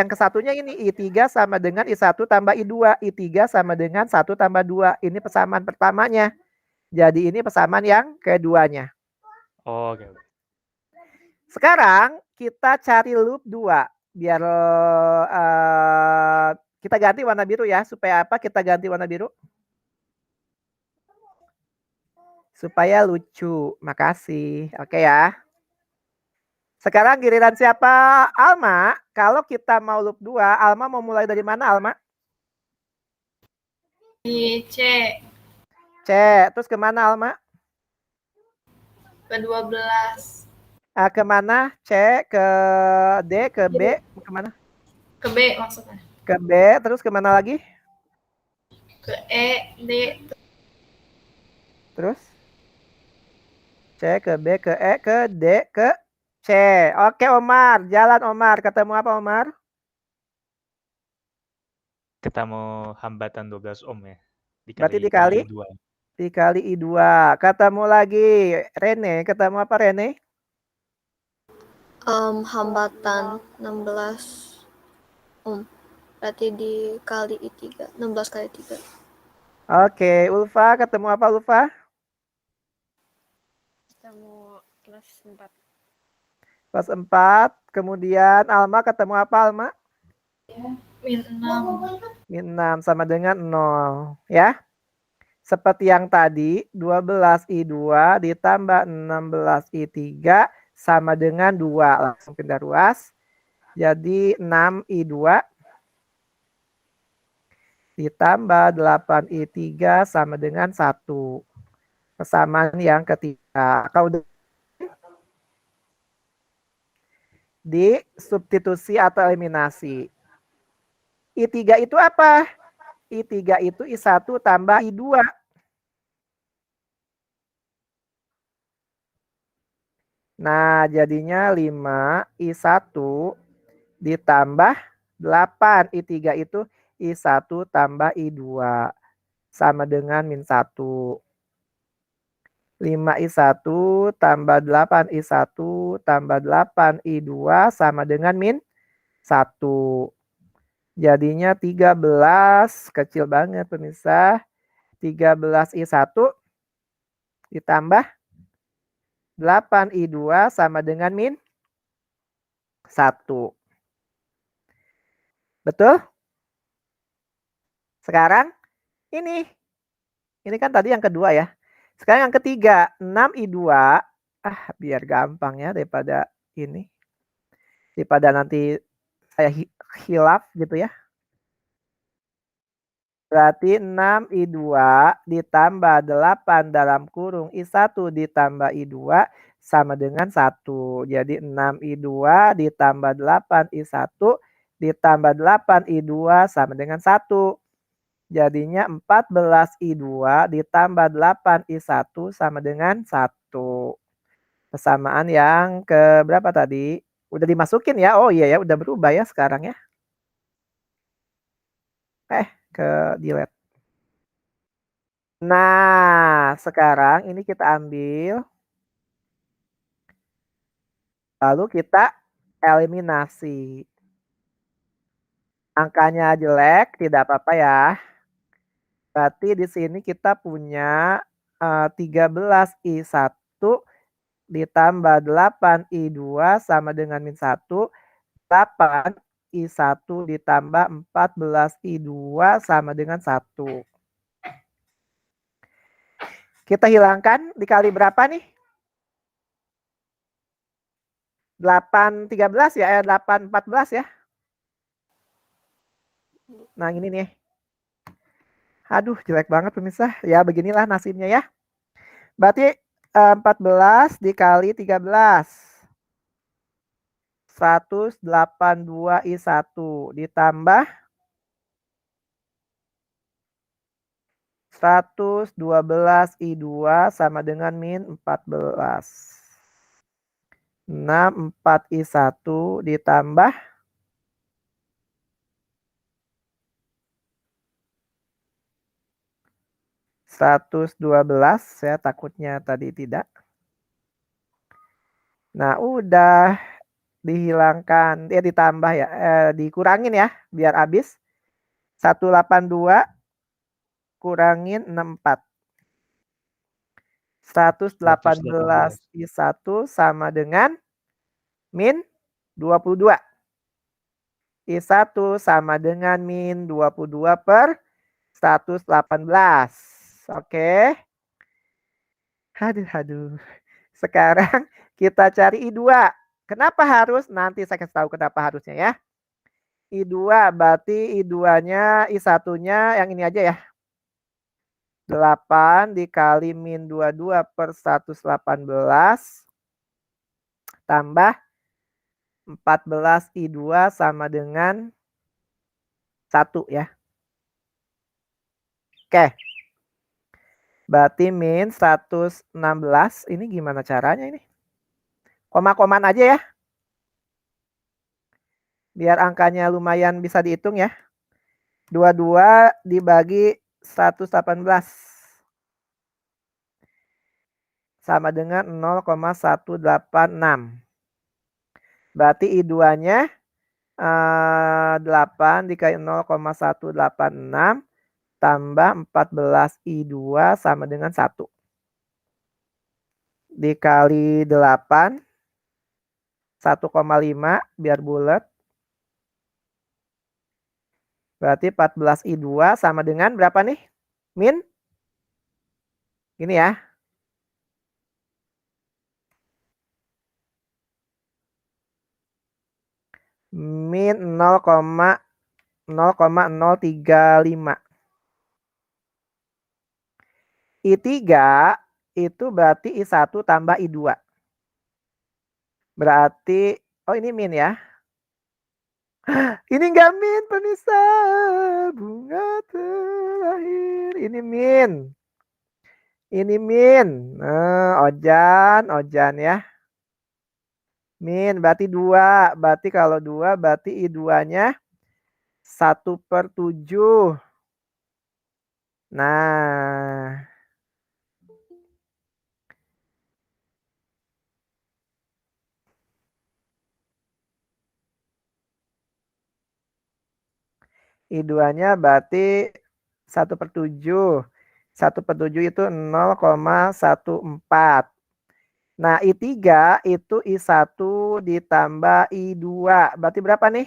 kesatunya ini I3 sama dengan I1 tambah I2. I3 sama dengan 1 tambah 2. Ini persamaan pertamanya. Jadi ini persamaan yang keduanya. Oh, oke. Sekarang kita cari loop 2. Biar kita ganti warna biru ya. Supaya apa kita ganti warna biru? Supaya lucu. Makasih. Oke ya. Sekarang giliran siapa? Alma. Kalau kita mau loop 2, Alma mau mulai dari mana, Alma? Di C C. Terus kemana, Alma? ke 12. Kemana? C, ke D, ke B, kemana? Ke B maksudnya. Ke B, terus kemana lagi? Ke E, D. Terus? C, ke B, ke E, ke D, ke C. Oke, Omar. Jalan, Omar. Ketemu apa, Omar? Ketemu hambatan 12 ohm ya. Berarti Dikali dikali? I2. Dikali I2. Ketemu lagi. Rene. Ketemu apa, Rene? Hambatan 16 berarti dikali I3, 16 kali 3. Oke, Ulfa. Ketemu apa, Ulfa? Ketemu plus 4. Plus 4. Kemudian Alma ketemu apa, Alma? Min 6. Min 6 sama dengan 0. Ya. Seperti yang tadi, 12I2 ditambah 16I3 sama dengan 2. Langsung pindah ruas. Jadi 6I2 ditambah 8I3 sama dengan 1. Persamaan yang ketiga. Kalau di substitusi atau eliminasi. I3 itu apa? I3 itu I1 tambah I2. Nah, jadinya 5I1 ditambah 8. I3 itu I1 tambah I2. Sama dengan min 1. 5I1 tambah 8I1 tambah 8I2 sama dengan min 1. Jadinya 13. Kecil banget pemirsa. 13I1 ditambah 8I2 sama dengan min 1. Betul? Sekarang ini. Ini kan tadi yang kedua ya. Sekarang yang ketiga. 6I2. Biar gampang ya daripada ini. Daripada nanti saya hilaf gitu ya. Berarti 6I2 ditambah 8 dalam kurung I1 ditambah I2 sama dengan 1. Jadi 6I2 ditambah 8I1 ditambah 8I2 sama dengan 1. Jadinya 14I2 ditambah 8I1 sama dengan 1. Persamaan yang ke berapa tadi? Udah dimasukin ya? Oh iya ya, udah berubah ya sekarang ya. Ke delete. Nah, sekarang ini kita ambil. Lalu kita eliminasi. Angkanya jelek, tidak apa-apa ya. Berarti di sini kita punya 13I1 ditambah 8I2 sama dengan min 1. 8I1 ditambah 14I2 sama dengan 1. Kita hilangkan dikali berapa nih? 813 ya, 814 ya. Nah ini nih. Aduh jelek banget pemirsa. Ya beginilah nasibnya ya. Berarti 14 dikali 13. 182I1 ditambah 112I2 sama dengan min 14. 64I1 ditambah 112. Saya takutnya tadi tidak. Nah udah. dihilangkan, ditambah ya, dikurangin ya, biar habis. 182 kurangin 64. 118 I 1 sama dengan min 22. I 1 sama dengan min 22 per 118. Oke. Aduh. Sekarang kita cari I2. Kenapa harus? Nanti saya kasih tahu kenapa harusnya ya. I2 berarti I2-nya, I1-nya yang ini aja ya. 8 dikali min 22 per 118 tambah 14 I2 sama dengan 1 ya. Oke. Berarti min 116. Ini gimana caranya ini? Koma-komaan aja ya. Biar angkanya lumayan bisa dihitung ya. 22 dibagi 118. Sama dengan 0,186. Berarti I2-nya 8 dikali 0,186 tambah 14 I2 sama dengan 1. Dikali 8, 1,5 biar bulat. Berarti 14 I2 sama dengan berapa nih? Min? Ini ya. Min 0,035. I3 itu berarti I1 tambah I2. Berarti, oh ini min ya. Ini enggak min Penisa. Bunga terakhir. Ini min. Ini min. Ojan ya. Min berarti 2. Berarti kalau 2 berarti I2-nya 1/7. Nah. I2-nya berarti 1/7. 1/7 itu 0,14. Nah, I3 itu I1 ditambah I2. Berarti berapa nih?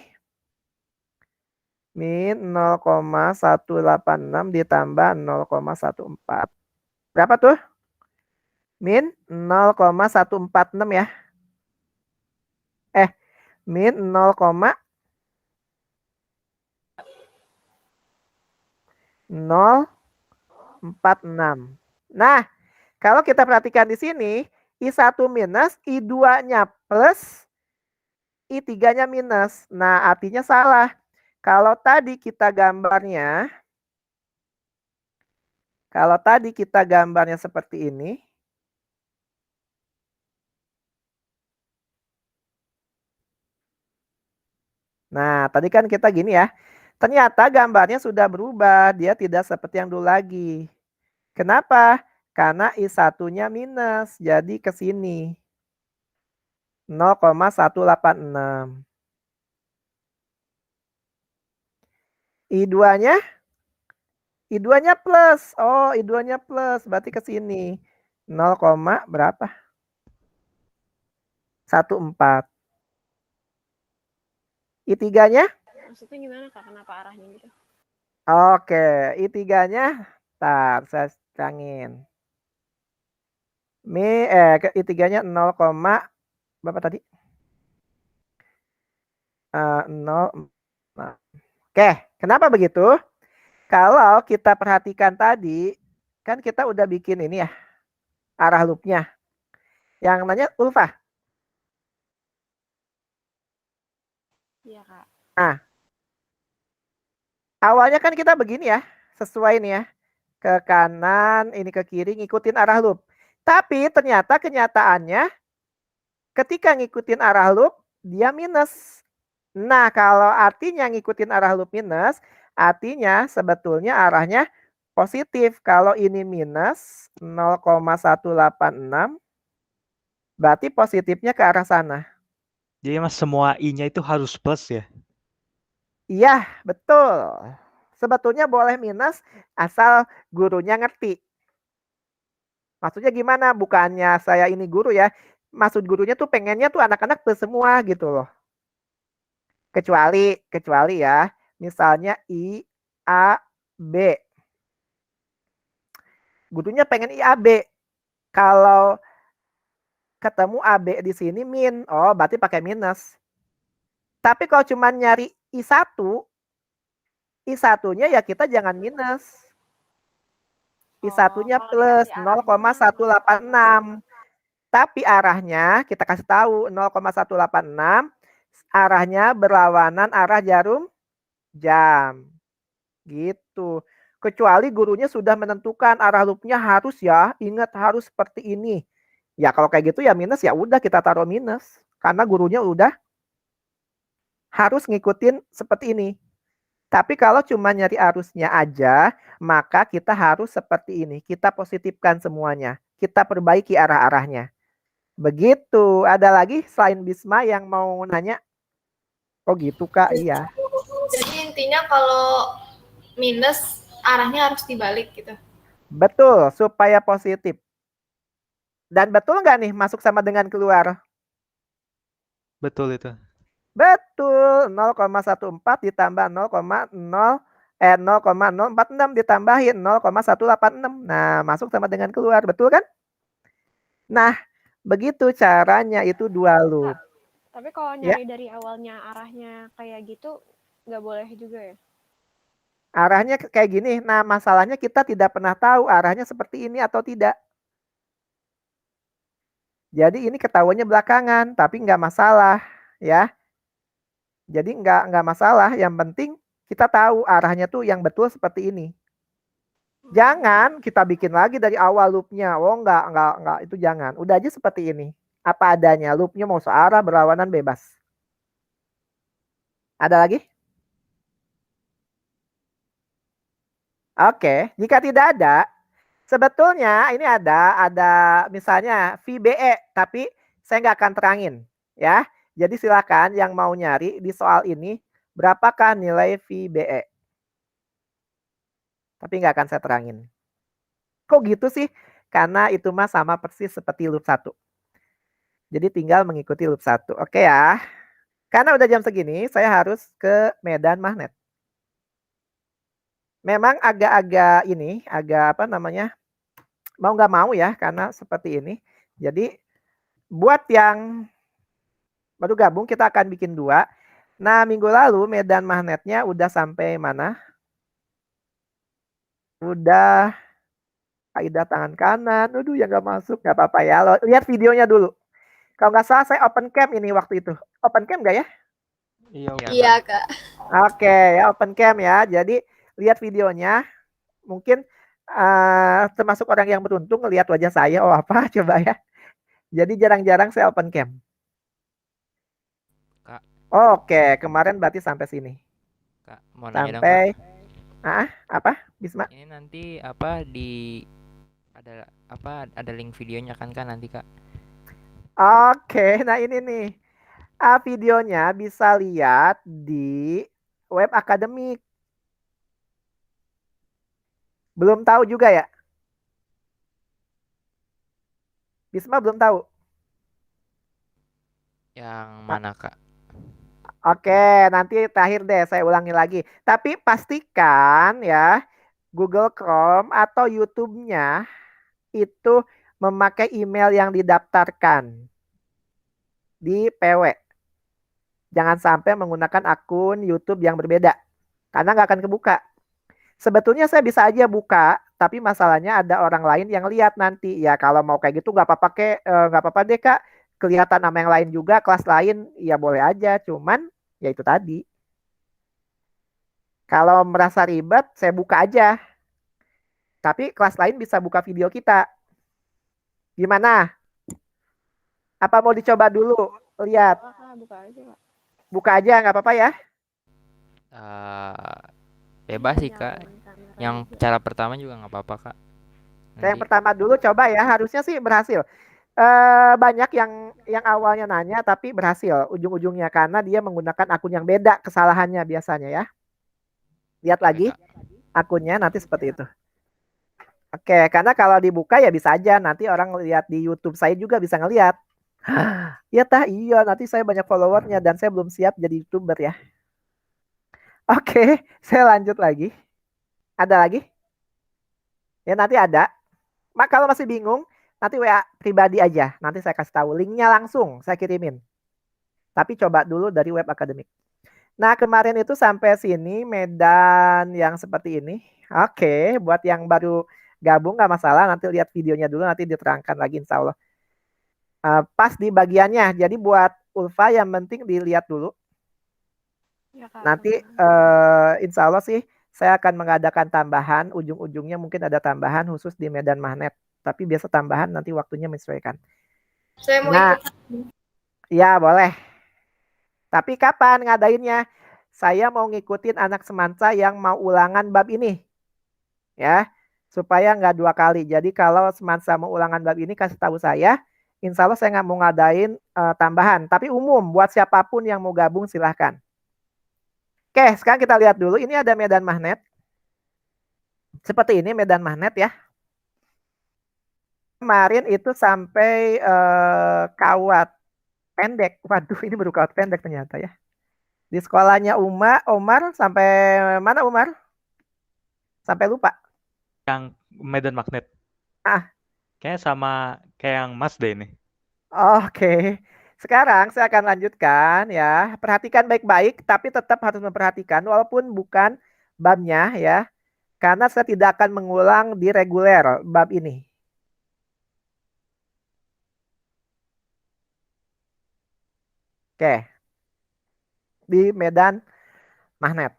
Min 0,186 ditambah 0,14. Berapa tuh? Min 0,146 ya. Min 0,046. Nah, kalau kita perhatikan di sini, I1 minus, I2-nya plus, I3-nya minus. Nah, artinya salah. Kalau tadi kita gambarnya seperti ini. Nah, tadi kan kita gini ya. Ternyata gambarnya sudah berubah. Dia tidak seperti yang dulu lagi. Kenapa? Karena I1-nya minus. Jadi ke sini. 0,186. I2-nya plus. Oh, I2-nya plus. Berarti ke sini. 0, berapa? 14. I3-nya? Maksudnya gimana Kak? Kenapa arahnya gitu? Oke, I3-nya. Ntar saya cangin. I3-nya 0, berapa tadi? 0. Oke, kenapa begitu? Kalau kita perhatikan tadi, kan kita udah bikin ini ya, arah loopnya. Yang nanya Ulfa. Iya Kak. Nah, awalnya kan kita begini ya, sesuai nih ya. Ke kanan, ini ke kiri, ngikutin arah loop. Tapi ternyata kenyataannya, ketika ngikutin arah loop, dia minus. Nah, kalau artinya ngikutin arah loop minus, artinya sebetulnya arahnya positif. Kalau ini minus 0,186, berarti positifnya ke arah sana. Jadi mas semua I-nya itu harus plus ya? Iya, betul. Sebetulnya boleh minus asal gurunya ngerti. Maksudnya gimana? Bukannya saya ini guru ya. Maksud gurunya tuh pengennya tuh anak-anak plus semua gitu loh. Kecuali ya, misalnya I, A, B. Gurunya pengen I, A, B. Kalau ketemu AB di sini min, oh berarti pakai minus. Tapi kalau cuma nyari I1, I1-nya ya kita jangan minus. I1-nya kalau plus dikasih arahnya 0,186. Tapi arahnya kita kasih tahu 0,186 arahnya berlawanan arah jarum jam. Gitu. Kecuali gurunya sudah menentukan arah loopnya harus ya, ingat harus seperti ini. Ya kalau kayak gitu ya minus ya udah kita taruh minus. Karena gurunya udah harus ngikutin seperti ini. Tapi kalau cuma nyari arusnya aja, maka kita harus seperti ini. Kita positifkan semuanya. Kita perbaiki arah-arahnya. Begitu. Ada lagi selain Bisma yang mau nanya? Oh gitu Kak, iya. Jadi intinya kalau minus arahnya harus dibalik gitu. Betul, supaya positif. Dan betul nggak nih masuk sama dengan keluar? Betul itu. Betul, 0,14 ditambah 0,046 ditambahin 0,186. Nah, masuk sama dengan keluar, betul kan? Nah, begitu caranya itu dua loop. Tapi kalau Ya. nyari dari awalnya arahnya kayak gitu, nggak boleh juga ya? Arahnya kayak gini. Nah, masalahnya kita tidak pernah tahu arahnya seperti ini atau tidak. Jadi ini ketahuannya belakangan, tapi nggak masalah, ya. Jadi nggak masalah. Yang penting kita tahu arahnya tuh yang betul seperti ini. Jangan kita bikin lagi dari awal loopnya. Oh enggak, itu jangan. Udah aja seperti ini. Apa adanya, loopnya mau searah, berlawanan, bebas. Ada lagi? Oke, jika tidak ada, sebetulnya ini ada misalnya VBE, tapi saya nggak akan terangin. Ya, jadi silakan yang mau nyari di soal ini, berapakah nilai VBE? Tapi nggak akan saya terangin. Kok gitu sih? Karena itu mah sama persis seperti loop 1. Jadi tinggal mengikuti loop 1. Oke ya. Karena udah jam segini, saya harus ke medan magnet. Memang agak-agak ini, agak apa namanya, mau nggak mau ya, karena seperti ini. Jadi buat yang baru gabung, kita akan bikin 2. Nah, minggu lalu medan magnetnya udah sampai mana? Udah kaidah tangan kanan. Aduh, yang nggak masuk, nggak apa-apa ya. Lihat videonya dulu. Kalau nggak salah saya open cam ini waktu itu. Open cam nggak ya? Iya, Kak. Oke, ya open cam ya. Jadi lihat videonya. Mungkin termasuk orang yang beruntung ngelihat wajah saya. Oh apa? Coba ya. Jadi jarang-jarang saya open cam. Kak. Oke, kemarin berarti sampai sini. Kak, mau nanya dong, Sampai Kak. apa? Bisma? Ini nanti ada link videonya kan nanti, Kak? Oke, nah ini nih. Videonya bisa lihat di web akademik. Belum tahu juga ya? Bisma belum tahu? Yang mana, Kak? Oke, nanti terakhir deh saya ulangi lagi. Tapi pastikan ya Google Chrome atau YouTube-nya itu memakai email yang didaftarkan di PW. Jangan sampai menggunakan akun YouTube yang berbeda. Karena nggak akan kebuka. Sebetulnya saya bisa aja buka, tapi masalahnya ada orang lain yang lihat nanti. Ya kalau mau kayak gitu nggak apa-apa deh Kak. Kelihatan nama yang lain juga, kelas lain ya boleh aja. Cuman ya itu tadi. Kalau merasa ribet, saya buka aja. Tapi kelas lain bisa buka video kita. Gimana? Apa mau dicoba dulu? Lihat. Buka aja, Kak. Buka aja, nggak apa-apa ya? Bebas sih, Kak. Yang cara pertama juga nggak apa-apa, Kak. Saya yang pertama dulu coba ya. Harusnya sih berhasil. Banyak yang awalnya nanya tapi berhasil ujung-ujungnya karena dia menggunakan akun yang beda kesalahannya biasanya ya. Lihat Oke, lagi Kak. akunnya nanti seperti itu. Oke, karena kalau dibuka ya bisa aja nanti orang lihat di YouTube saya juga bisa ngelihat. Iya tah, iya nanti saya banyak followernya dan saya belum siap jadi YouTuber ya. Oke, saya lanjut lagi. Ada lagi? Ya nanti ada. Kalau masih bingung, nanti WA pribadi aja. Nanti saya kasih tahu linknya langsung saya kirimin. Tapi coba dulu dari web akademik. Nah kemarin itu sampai sini medan yang seperti ini. Oke, buat yang baru gabung nggak masalah. Nanti lihat videonya dulu, nanti diterangkan lagi insya Allah. Pas di bagiannya. Jadi buat Ulfa yang penting dilihat dulu. Ya, Kak. Nanti insya Allah sih saya akan mengadakan tambahan. Ujung-ujungnya mungkin ada tambahan khusus di medan magnet. Tapi biasa tambahan nanti waktunya menyesuaikan. Saya mau Nah, ikut. ya boleh. Tapi kapan ngadainnya? Saya mau ngikutin anak semansa yang mau ulangan bab ini. Ya, supaya nggak 2 kali. Jadi kalau semansa mau ulangan bab ini kasih tahu saya. Insya Allah saya nggak mau ngadain tambahan. Tapi umum buat siapapun yang mau gabung silahkan. Oke, sekarang kita lihat dulu. Ini ada medan magnet. Seperti ini medan magnet ya. Kemarin itu sampai kawat pendek. Waduh, ini baru kawat pendek ternyata ya. Di sekolahnya Omar sampai mana Umar? Sampai lupa. Yang medan magnet. Kayaknya sama kayak yang Mas deh ini. Oke. Sekarang saya akan lanjutkan ya. Perhatikan baik-baik tapi tetap harus memperhatikan walaupun bukan babnya ya. Karena saya tidak akan mengulang di reguler bab ini. Oke. Di medan magnet.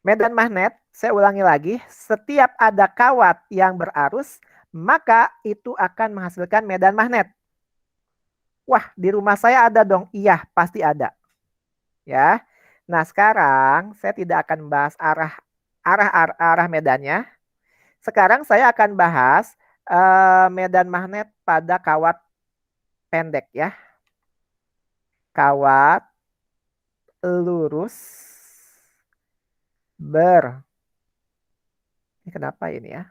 Medan magnet, saya ulangi lagi, setiap ada kawat yang berarus, maka itu akan menghasilkan medan magnet. Wah, di rumah saya ada dong. Iya, pasti ada. Ya. Nah, sekarang saya tidak akan bahas arah medannya. Sekarang saya akan bahas medan magnet pada kawat pendek ya. Kawat lurus ini kenapa ini ya?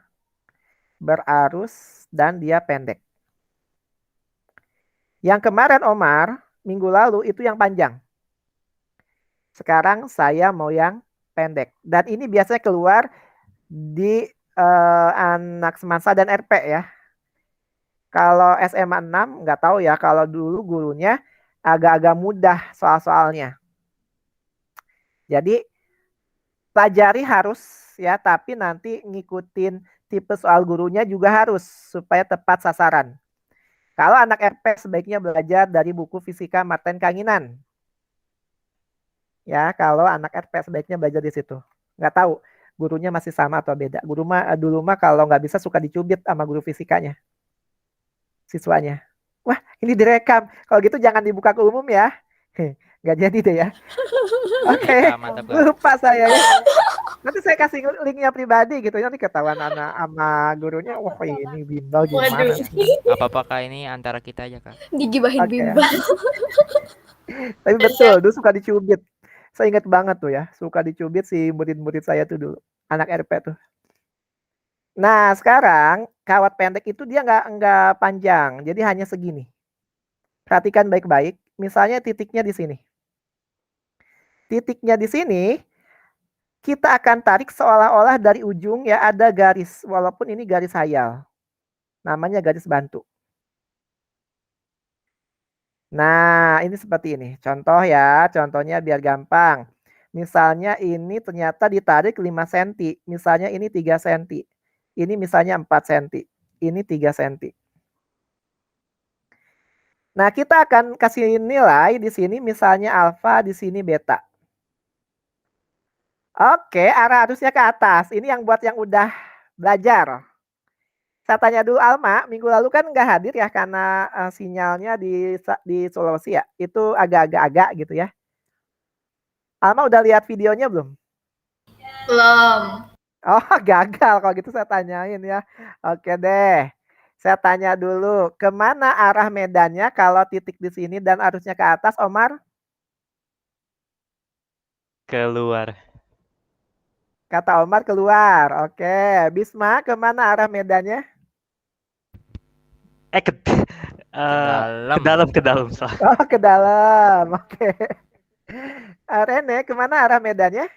Berarus dan dia pendek. Yang kemarin Omar, minggu lalu itu yang panjang. Sekarang saya mau yang pendek. Dan ini biasanya keluar di anak semansa dan RP ya. Kalau SMA 6 nggak tahu ya. Kalau dulu gurunya agak-agak mudah soal-soalnya. Jadi pelajari harus ya. Tapi nanti ngikutin tipe soal gurunya juga harus. Supaya tepat sasaran. Kalau anak RP sebaiknya belajar dari buku Fisika Martin Kanginan. Ya, kalau anak RP sebaiknya belajar di situ. Nggak tahu gurunya masih sama atau beda. Guru mah dulu mah kalau nggak bisa suka dicubit sama guru fisikanya, siswanya. Wah, ini direkam. Kalau gitu jangan dibuka ke umum ya. Nggak jadi deh ya. Oke, Mantap, Kak. lupa saya ya. Nanti saya kasih linknya pribadi gitu. Nanti ketahuan anak sama gurunya. Wah, ini bimbel gimana? Gak apa-apa, Kak. Ini antara kita aja, Kak. Digibahin Oke. bimbel. Tapi betul, dulu suka dicubit. Saya ingat banget tuh ya, suka dicubit si murid-murid saya tuh dulu, anak RP tuh. Nah sekarang kawat pendek itu dia nggak panjang, jadi hanya segini. Perhatikan baik-baik, misalnya titiknya di sini. Titiknya di sini, kita akan tarik seolah-olah dari ujung ya ada garis, walaupun ini garis hayal. Namanya garis bantu. Nah, ini seperti ini. Contoh ya, contohnya biar gampang. Misalnya ini ternyata ditarik 5 cm. Misalnya ini 3 cm. Ini misalnya 4 cm. Ini 3 cm. Nah, kita akan kasih nilai di sini misalnya alfa, di sini beta. Oke, arah arusnya ke atas. Ini yang buat yang udah belajar. Saya tanya dulu Alma, minggu lalu kan nggak hadir ya karena sinyalnya di Sulawesi ya. Itu agak-agak gitu ya. Alma udah lihat videonya belum? Belum. Oh gagal kalau gitu saya tanyain ya. Oke deh. Saya tanya dulu, kemana arah medannya kalau titik di sini dan arusnya ke atas, Omar? Keluar. Kata Omar keluar. Oke, Bisma, kemana arah medannya? Ke dalam. ke dalam. Salah. Oh, ke dalam. Oke. Rene, kemana arah medannya?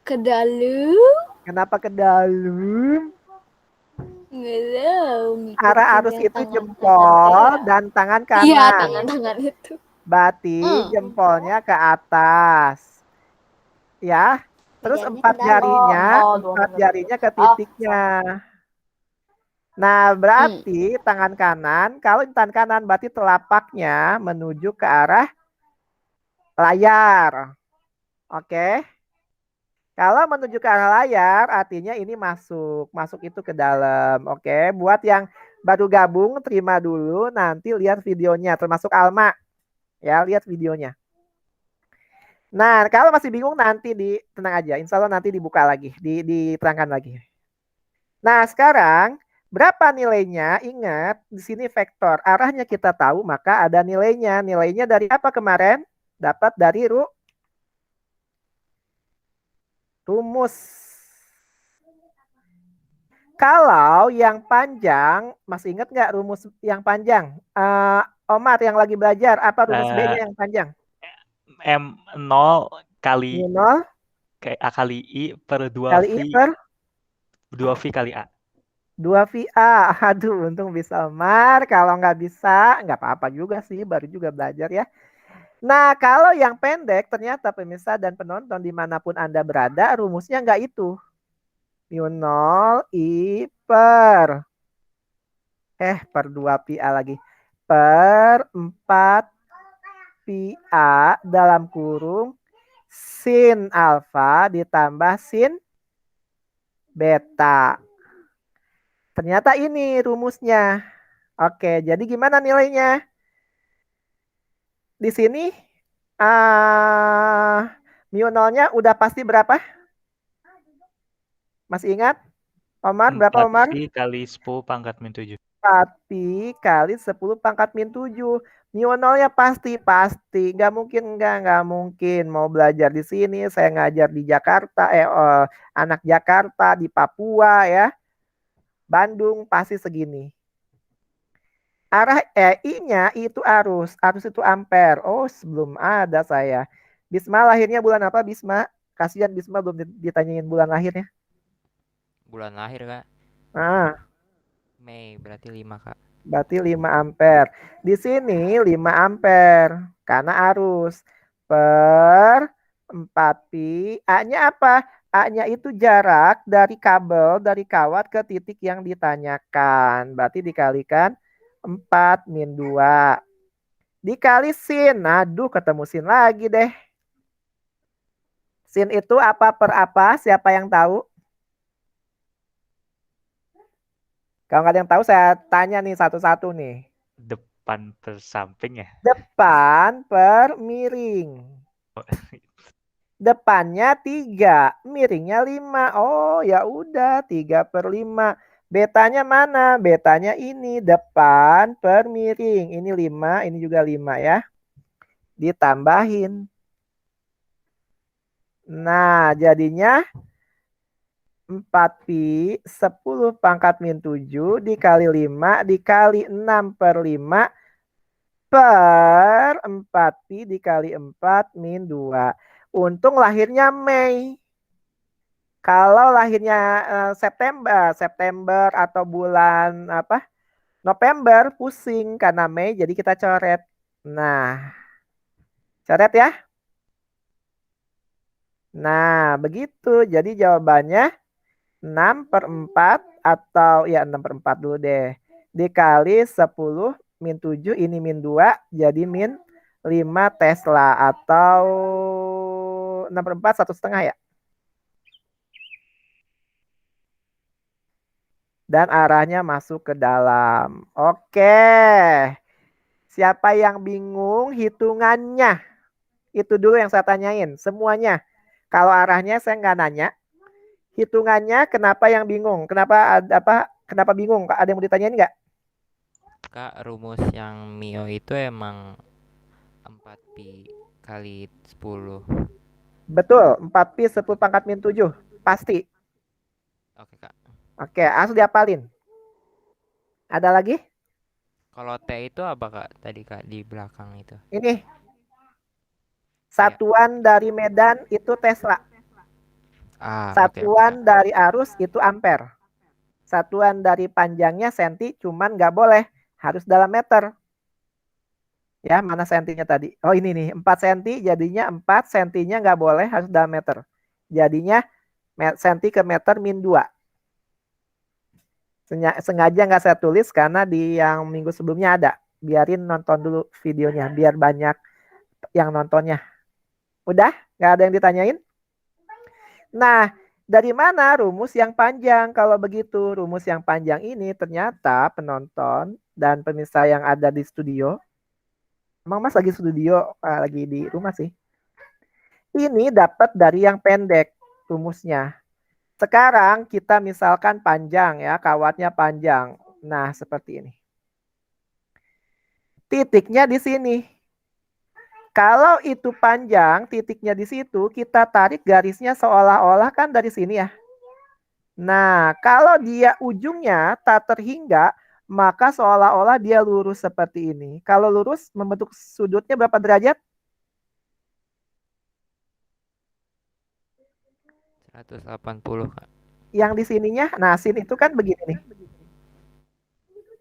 Ke dalam. Kenapa ke dalam? Nggak tahu. Arah ngikutin arus yang itu tangan-tangan jempol itu ya. dan tangan Iya, kanan. tangan-tangan itu. Berarti jempolnya ke atas. Ya. Terus Jarinya empat ke dalam. jarinya, dua empat meter. jarinya ke titiknya. Nah, berarti tangan kanan, kalau tangan kanan berarti telapaknya menuju ke arah layar. Oke. Kalau menuju ke arah layar, artinya ini masuk. Masuk itu ke dalam. Oke. Buat yang baru gabung, terima dulu. Nanti lihat videonya, termasuk Alma. Ya, lihat videonya. Nah, kalau masih bingung nanti tenang aja. Insya Allah nanti dibuka lagi, diterangkan lagi. Nah, sekarang berapa nilainya? Ingat, di sini vektor. Arahnya kita tahu, maka ada nilainya. Nilainya dari apa kemarin? Dapat dari rumus. Kalau yang panjang, masih ingat nggak rumus yang panjang? Omar yang lagi belajar, apa rumus B-nya yang panjang? M0 kali Mu0 A kali I per 2 kali V. I per 2 V kali A. 2VA. Aduh, untung bisa Omar. Kalau nggak bisa, nggak apa-apa juga sih. Baru juga belajar ya. Nah, kalau yang pendek, ternyata pemirsa dan penonton dimanapun Anda berada, rumusnya nggak itu. Mu0 I per 2PA lagi. Per 4 PA dalam kurung sin alfa ditambah sin beta. Ternyata ini rumusnya. Oke, jadi gimana nilainya? Di sini mu0-nya udah pasti berapa? Masih ingat? Omar, berapa Omar? 4 pi kali 10 pangkat min 7. 4 pi kali 10 pangkat min 7. Mu0-nya pasti. Nggak mungkin. Mau belajar di sini, saya ngajar di Jakarta, anak Jakarta, di Papua ya. Bandung pasti segini. Arah I-nya itu arus. Arus itu ampere. Oh, sebelum ada saya. Bisma lahirnya bulan apa, Bisma? Kasihan Bisma belum ditanyain bulan lahirnya. Bulan lahir, Kak. Mei, berarti 5, Kak. Berarti 5 ampere. Di sini 5 ampere karena arus per 4 pi. A-nya apa? A-nya itu jarak dari kabel, dari kawat ke titik yang ditanyakan. Berarti dikalikan 4 min 2. Dikali sin. Aduh, ketemu sin lagi deh. Sin itu apa per apa? Siapa yang tahu? Kalau nggak ada yang tahu, saya tanya nih satu-satu nih. Depan per samping ya? Depan per miring. Depannya 3, miringnya 5. Oh, ya udah 3 per 5. Betanya mana? Betanya ini, depan per miring. Ini 5, ini juga 5 ya. Ditambahin. Nah, jadinya 4 pi 10 pangkat min 7 dikali 5 dikali 6 per 5 per 4 pi dikali 4 min 2. Untung lahirnya Mei. Kalau lahirnya September atau bulan apa? November pusing karena Mei, jadi kita coret. Nah, coret ya. Nah, begitu. Jadi jawabannya 6 per 4 atau ya 6 per 4 dulu deh. Dikali 10 min 7 ini min 2 jadi min 5 Tesla atau 6 per 4 1,5 ya. Dan arahnya masuk ke dalam. Oke. Siapa yang bingung hitungannya? Itu dulu yang saya tanyain. Semuanya. Kalau arahnya saya nggak nanya. hitungannya kenapa yang bingung? Kenapa bingung? Ada yang mau ditanyain nggak? Kak, rumus yang Mio itu emang 4pi kali 10. Betul, 4pi 10 pangkat min 7. Pasti. Oke, Kak. Oke, langsung diapalin. Ada lagi? Kalau T itu apa, Kak? Tadi, Kak, di belakang itu. Ini. Satuan dari medan itu Tesla. Satuan dari arus itu ampere. Satuan dari panjangnya senti, cuman nggak boleh. Harus dalam meter. Ya, mana sentinya tadi? Oh, ini nih, 4 senti jadinya 4 sentinya nggak boleh, harus dalam meter. Jadinya senti ke meter min 2. Sengaja nggak saya tulis karena di yang minggu sebelumnya ada. Biarin nonton dulu videonya, biar banyak yang nontonnya. Udah? Nggak ada yang ditanyain? Nah, dari mana rumus yang panjang? Kalau begitu, rumus yang panjang ini ternyata penonton dan pemirsa yang ada di studio. Emang Mas lagi studio, lagi di rumah sih. Ini dapat dari yang pendek rumusnya. Sekarang kita misalkan panjang ya, kawatnya panjang. Nah, seperti ini. Titiknya di sini. Kalau itu panjang, titiknya di situ, kita tarik garisnya seolah-olah kan dari sini ya. Nah, kalau dia ujungnya tak terhingga, maka seolah-olah dia lurus seperti ini. Kalau lurus, membentuk sudutnya berapa derajat? 180, Kak. Yang di sininya, nah sin itu kan begini nih.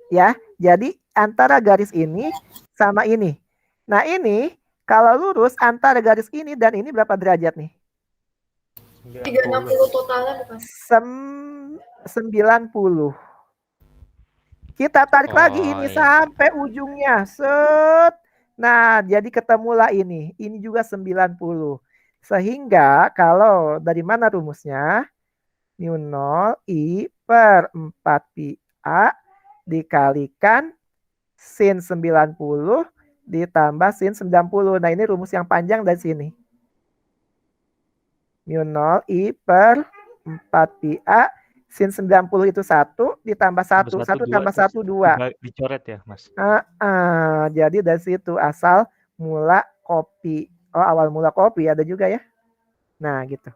Ya, jadi antara garis ini sama ini. Nah ini, kalau lurus antara garis ini dan ini berapa derajat nih? 360 totalnya bukan? 90. Kita tarik lagi ini sampai ujungnya. Set. Nah, jadi ketemulah ini. Ini juga 90. Sehingga kalau dari mana rumusnya? Mu 0 I per 4 pi A dikalikan sin 90 ditambah sin 90. Nah, ini rumus yang panjang dari sini. Mu 0 I per 4 pi A sin 90 itu 1 ditambah 1. 1 tambah 1, 2. Dicoret ya, Mas? Jadi dari situ asal mula kopi. Oh, awal mula kopi ada juga ya. Nah, gitu.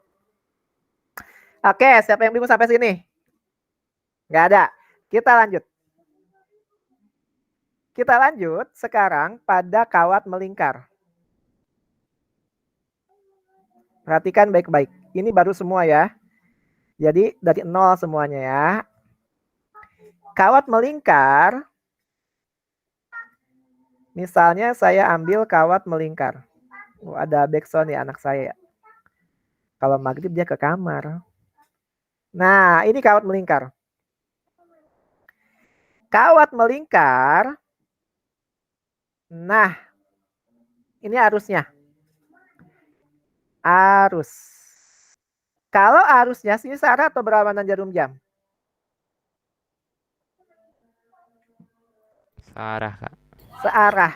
Oke, siapa yang bingung sampai sini? Nggak ada. Kita lanjut. Kita lanjut sekarang pada kawat melingkar. Perhatikan baik-baik. Ini baru semua ya. Jadi dari 0 semuanya ya. Kawat melingkar. Misalnya saya ambil kawat melingkar. Ada backsound ya anak saya. Kalau maghrib dia ke kamar. Nah, ini kawat melingkar. Kawat melingkar. Nah, ini arusnya. Arus. Kalau arusnya sini searah atau berlawanan jarum jam? Searah, Kak. Searah.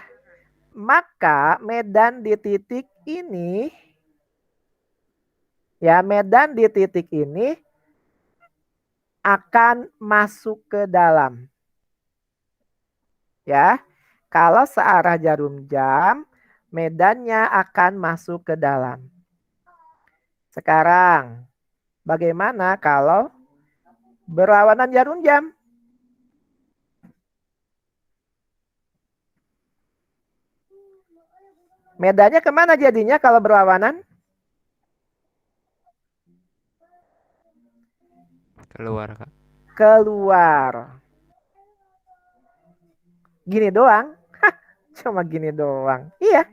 Maka medan di titik ini, ya medan di titik ini akan masuk ke dalam. Ya, kalau searah jarum jam, medannya akan masuk ke dalam. Sekarang, bagaimana kalau berlawanan jarum jam? Medannya kemana jadinya kalau berlawanan? Keluar, Kak. Keluar. Gini doang. Cuma gini doang. Iya.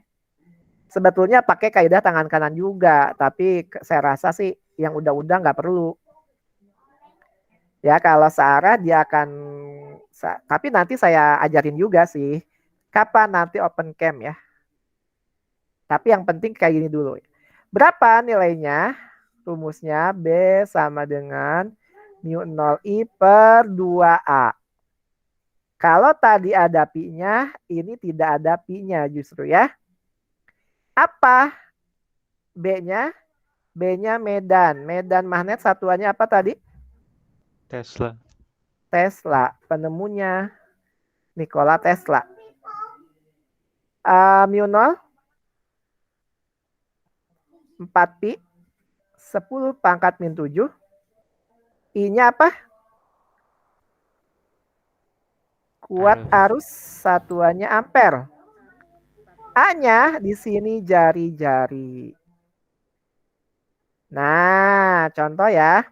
Sebetulnya pakai kaidah tangan kanan juga. Tapi saya rasa sih yang udah-udah nggak perlu. Ya kalau searah dia akan. Tapi nanti saya ajarin juga sih. Kapan nanti open cam ya. Tapi yang penting kayak gini dulu. Berapa nilainya? Rumusnya B sama dengan mu 0 I per 2A. Kalau tadi ada pi-nya, ini tidak ada pi-nya justru ya. Apa B-nya? B-nya Medan. Medan magnet satuannya apa tadi? Tesla. Tesla. Penemunya Nikola Tesla. Mu 0 4 pi 10 pangkat min 7. I-nya apa? Kuat arus satuannya ampere. A-nya di sini jari-jari. Nah, contoh ya.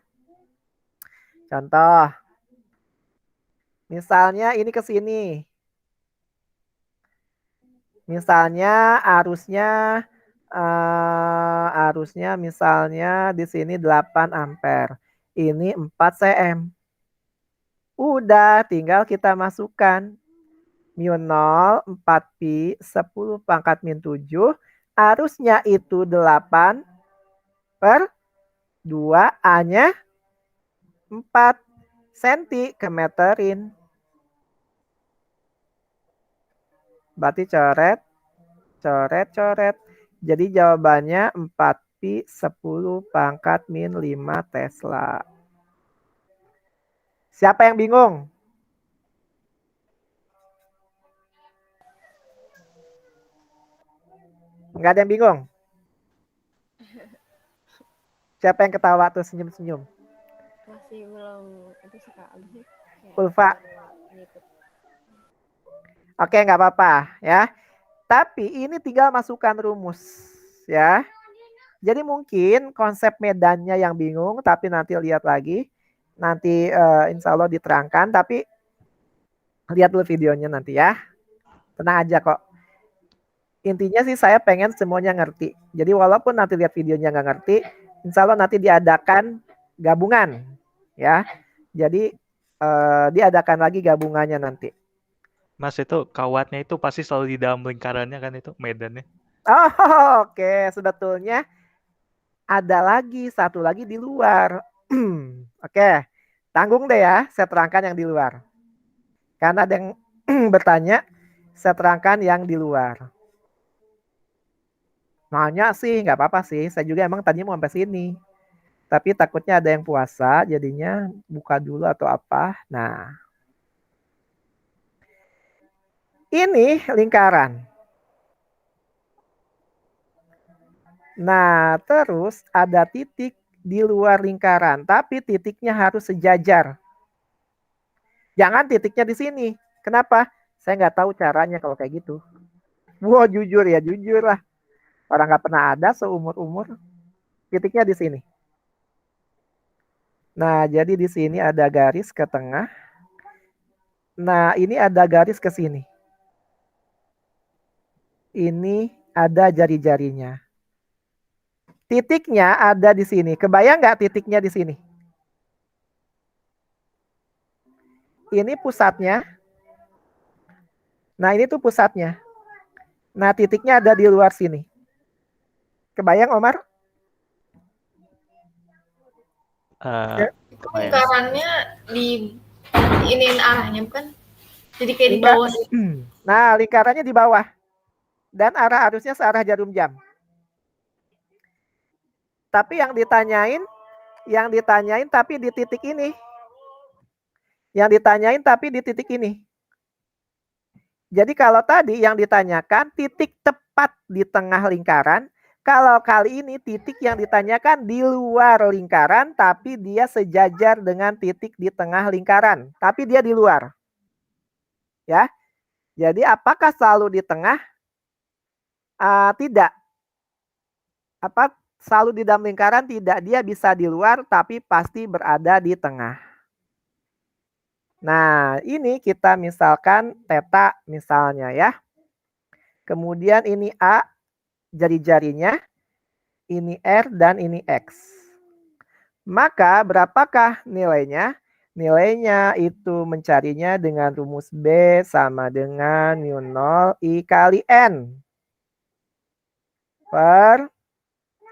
Contoh. Misalnya ini ke sini. Misalnya arusnya misalnya di sini 8 ampere. Ini 4 cm. Udah, tinggal kita masukkan. Mu 0, 4 pi, 10 pangkat min 7. Arusnya itu 8 per 2. A-nya 4 cm ke meterin. Berarti coret, coret, coret. Jadi jawabannya 4 pi 10 pangkat min 5 Tesla. Siapa yang bingung? Enggak ada yang bingung? Siapa yang ketawa tuh senyum-senyum? Masih belum itu suka abis. Ulfa. Oke, nggak apa-apa ya. Tapi ini tinggal masukkan rumus ya. Jadi mungkin konsep medannya yang bingung, tapi nanti lihat lagi. Nanti insya Allah diterangkan, tapi lihat dulu videonya nanti ya. Tenang aja kok. Intinya sih saya pengen semuanya ngerti. Jadi walaupun nanti lihat videonya nggak ngerti, insya Allah nanti diadakan gabungan ya. Jadi diadakan lagi gabungannya nanti. Mas, itu kawatnya itu pasti selalu di dalam lingkarannya kan itu medannya. Oh, oke. Sebetulnya ada lagi, satu lagi di luar. Oke, tanggung deh ya, saya terangkan yang di luar. Karena ada yang bertanya, saya terangkan yang di luar. Nanya sih, nggak apa-apa sih. Saya juga emang tadinya mau sampai sini. Tapi takutnya ada yang puasa, jadinya buka dulu atau apa. Nah, ini lingkaran. Nah, terus ada titik di luar lingkaran, tapi titiknya harus sejajar. Jangan titiknya di sini. Kenapa? Saya nggak tahu caranya kalau kayak gitu. Wah, jujur ya, jujur lah. Orang nggak pernah ada seumur-umur. Titiknya di sini. Nah, jadi di sini ada garis ke tengah. Nah, ini ada garis ke sini. Ini ada jari-jarinya. Titiknya ada di sini. Kebayang nggak titiknya di sini? Ini pusatnya. Nah, ini tuh pusatnya. Nah, titiknya ada di luar sini. Kebayang, Omar? Itu lingkarannya di iniin arahnya bukan? Jadi kayak di bawah gitu. Nah, lingkarannya di bawah. Dan arah arusnya searah jarum jam. Tapi yang ditanyain tapi di titik ini. Yang ditanyain tapi di titik ini. Jadi kalau tadi yang ditanyakan titik tepat di tengah lingkaran, kalau kali ini titik yang ditanyakan di luar lingkaran, tapi dia sejajar dengan titik di tengah lingkaran, tapi dia di luar. Ya, jadi apakah selalu di tengah? Tidak. Apa selalu di dalam lingkaran? Tidak, dia bisa di luar, tapi pasti berada di tengah. Nah, ini kita misalkan theta misalnya ya. Kemudian ini A, jari-jarinya, ini R, dan ini X. Maka berapakah nilainya? Nilainya itu mencarinya dengan rumus B sama dengan mu 0 I kali N. Per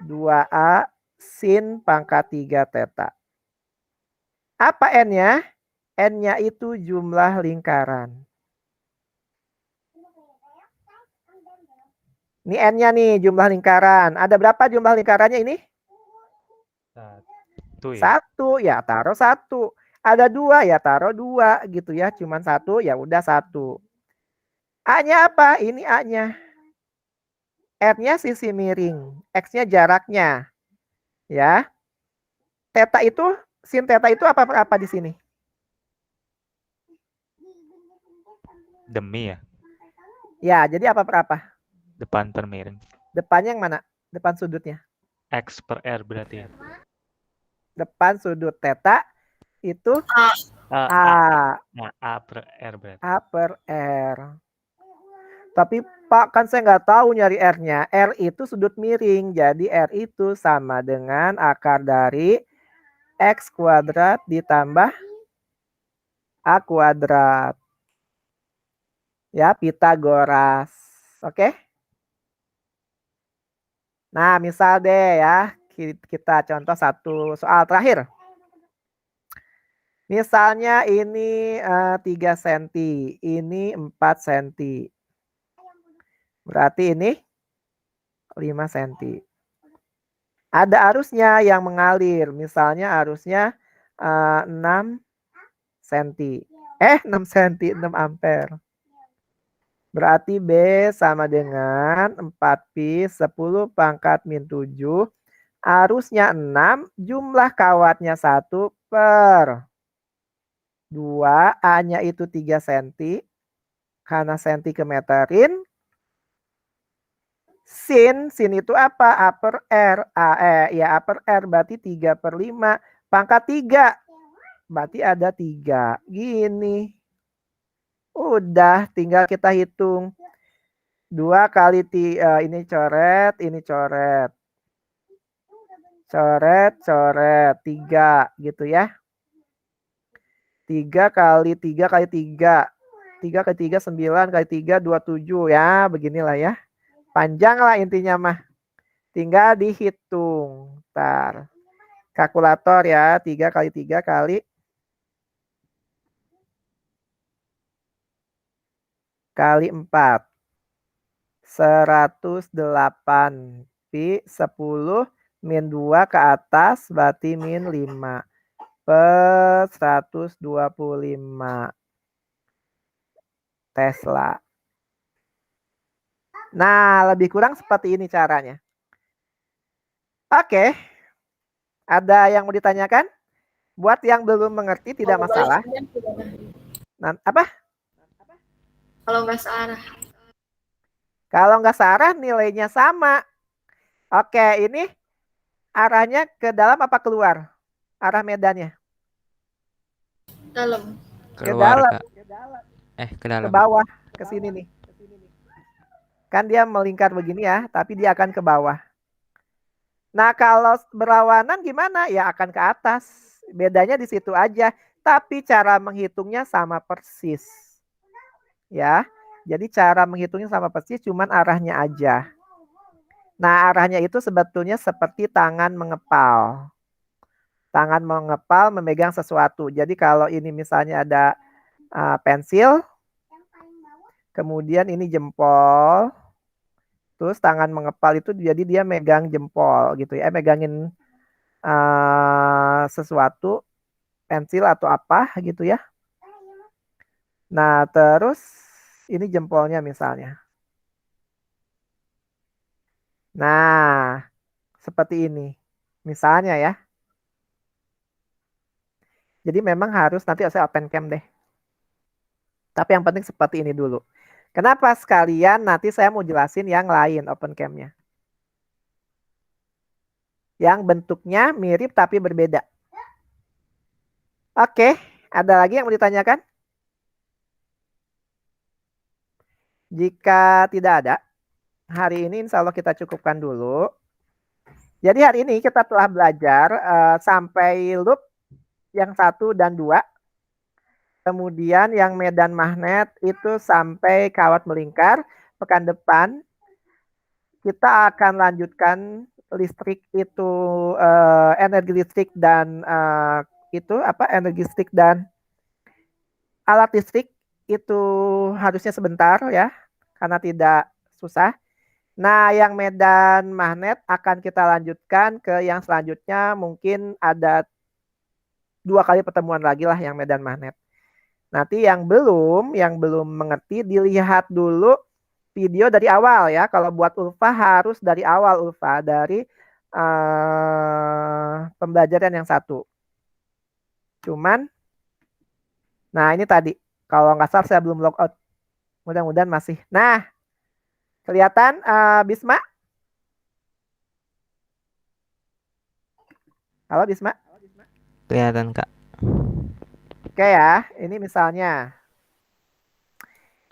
2A sin pangkat 3 theta. Apa N-nya? N-nya itu jumlah lingkaran. Ini N-nya nih, jumlah lingkaran. Ada berapa jumlah lingkarannya ini? Satu ya. Satu ya taruh satu. Ada dua ya taruh dua gitu ya. Cuman satu ya udah satu. A-nya apa? Ini A-nya. R-nya sisi miring. X-nya jaraknya. Ya. Theta itu, sin theta itu apa di sini? Demi ya. Ya, jadi apa per apa? Depan per miring. Depannya yang mana? Depan sudutnya. X per R berarti ya. Depan sudut theta itu A. A. Nah, A per R berarti. A per R. Tapi Pak, kan saya nggak tahu nyari R-nya. R itu sudut miring. Jadi R itu sama dengan akar dari X kuadrat ditambah A kuadrat. Ya, Pitagoras. Oke? Nah, misal deh ya. Kita contoh satu soal terakhir. Misalnya ini 3 cm. Ini 4 cm. Berarti ini 5 cm. Ada arusnya yang mengalir. Misalnya arusnya 6 cm. 6 cm, 6 ampere. Berarti B sama dengan 4pi 10 pangkat min 7. Arusnya 6, jumlah kawatnya 1 per 2. A-nya itu 3 cm. Karena cm ke meterin. Sin itu apa? A per R. A per R berarti 3 per 5. Pangkat 3. Berarti ada 3. Gini. Udah, tinggal kita hitung. 2 kali ini coret, ini coret. Coret, 3 gitu ya. 3 kali 3 kali 3. 3 kali 3, 9 kali 3, 27 ya. Beginilah ya. Panjang lah intinya mah. Tinggal dihitung. Ntar. Kalkulator ya. 3 kali 3 kali 4. 108 pi 10 min 2 ke atas berarti min 5 per 125 Tesla. Nah, lebih kurang seperti ini caranya. Oke. Ada yang mau ditanyakan? Buat yang belum mengerti tidak masalah. Nah, apa? Kalau nggak searah. Kalau nggak searah nilainya sama. Oke, ini arahnya ke dalam apa keluar? Arah medannya? Dalam. Ke Keluar, dalam. Kak. Ke Ke dalam. bawah, ke sini nih. Kan dia melingkar begini ya, tapi dia akan ke bawah. Nah, kalau berlawanan gimana? Ya akan ke atas. Bedanya di situ aja. Tapi cara menghitungnya sama persis. Ya, jadi cara menghitungnya sama persis, cuman arahnya aja. Nah, arahnya itu sebetulnya seperti tangan mengepal. Tangan mengepal memegang sesuatu. Jadi kalau ini misalnya ada pensil, kemudian ini jempol, terus tangan mengepal itu jadi dia megang jempol gitu ya, megangin sesuatu, pensil atau apa gitu ya. Nah, terus ini jempolnya misalnya. Nah, seperti ini. Misalnya ya. Jadi memang harus, nanti saya open cam deh. Tapi yang penting seperti ini dulu. Kenapa sekalian nanti saya mau jelasin yang lain open cam-nya. Yang bentuknya mirip tapi berbeda. Oke, ada lagi yang mau ditanyakan? Jika tidak ada, hari ini insya Allah kita cukupkan dulu. Jadi hari ini kita telah belajar sampai loop yang 1 dan 2. Kemudian yang medan magnet itu sampai kawat melingkar. Pekan depan kita akan lanjutkan listrik itu energi listrik dan energi listrik dan alat listrik itu harusnya sebentar ya, karena tidak susah. Nah, yang medan magnet akan kita lanjutkan ke yang selanjutnya. Mungkin ada 2 kali pertemuan lagi lah yang medan magnet. Nanti yang belum mengerti, dilihat dulu video dari awal ya. Kalau buat Ulfa harus dari awal Ulfa, dari pembelajaran yang 1. Cuman, nah ini tadi, kalau nggak salah saya belum logout. Mudah-mudahan masih. Nah, kelihatan Bisma? Halo Bisma? Kelihatan, Kak. Oke ya, ini misalnya.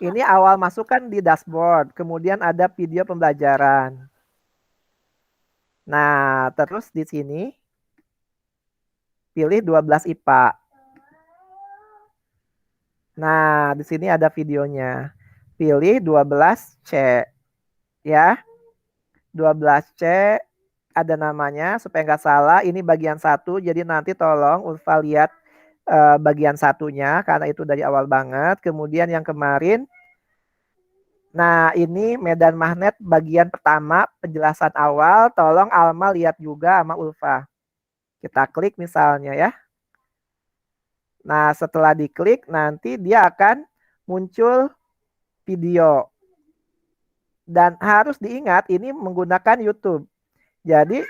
Ini awal masukkan di dashboard, kemudian ada video pembelajaran. Nah, terus di sini pilih 12 IPA. Nah, di sini ada videonya. Pilih 12C. Ya. 12C ada namanya supaya nggak salah. Ini bagian 1, jadi nanti tolong Ulfa lihat bagian satunya karena itu dari awal banget. Kemudian yang kemarin, nah ini medan magnet bagian pertama penjelasan awal. Tolong Alma lihat juga sama Ulfa. Kita klik misalnya ya. Nah setelah diklik nanti dia akan muncul video. Dan harus diingat ini menggunakan YouTube. Jadi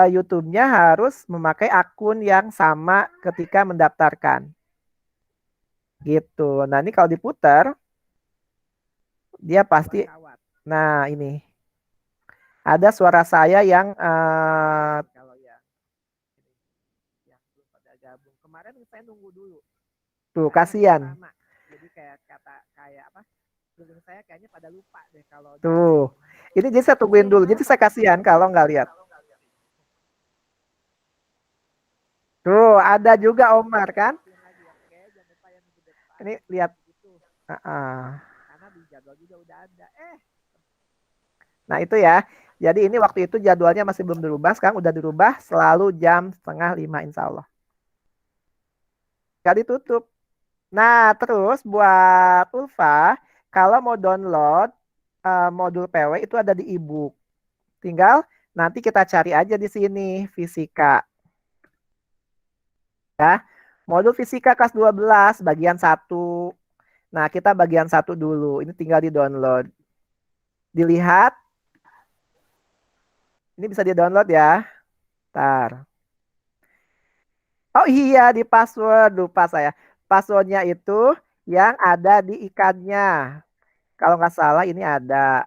YouTube-nya harus memakai akun yang sama ketika mendaftarkan. Gitu. Nah, ini kalau diputar dia pasti, nah ini ada suara saya yang kalau yang belum pada gabung. Kemarin saya nunggu dulu. Tuh, kasihan. Jadi kayak apa? Saya kayaknya pada lupa deh kalau tuh. Ini jadi saya tungguin dulu. Jadi saya kasihan kalau nggak lihat. Tuh, ada juga Omar kan? Ini lihat. Karena di jadwal juga udah ada. Nah, itu ya. Jadi ini waktu itu jadwalnya masih belum dirubah, sekarang udah dirubah selalu jam 4:30 insya Allah. Gak ditutup. Nah, terus buat Ulfa, kalau mau download modul PW itu ada di e-book. Tinggal nanti kita cari aja di sini fisika. Ya. Modul fisika kelas 12 bagian 1. Nah, kita bagian 1 dulu. Ini tinggal di-download. Dilihat. Ini bisa di-download ya. Ntar. Oh iya, di password. Lupa saya. Passwordnya itu yang ada di ikannya. Kalau nggak salah ini ada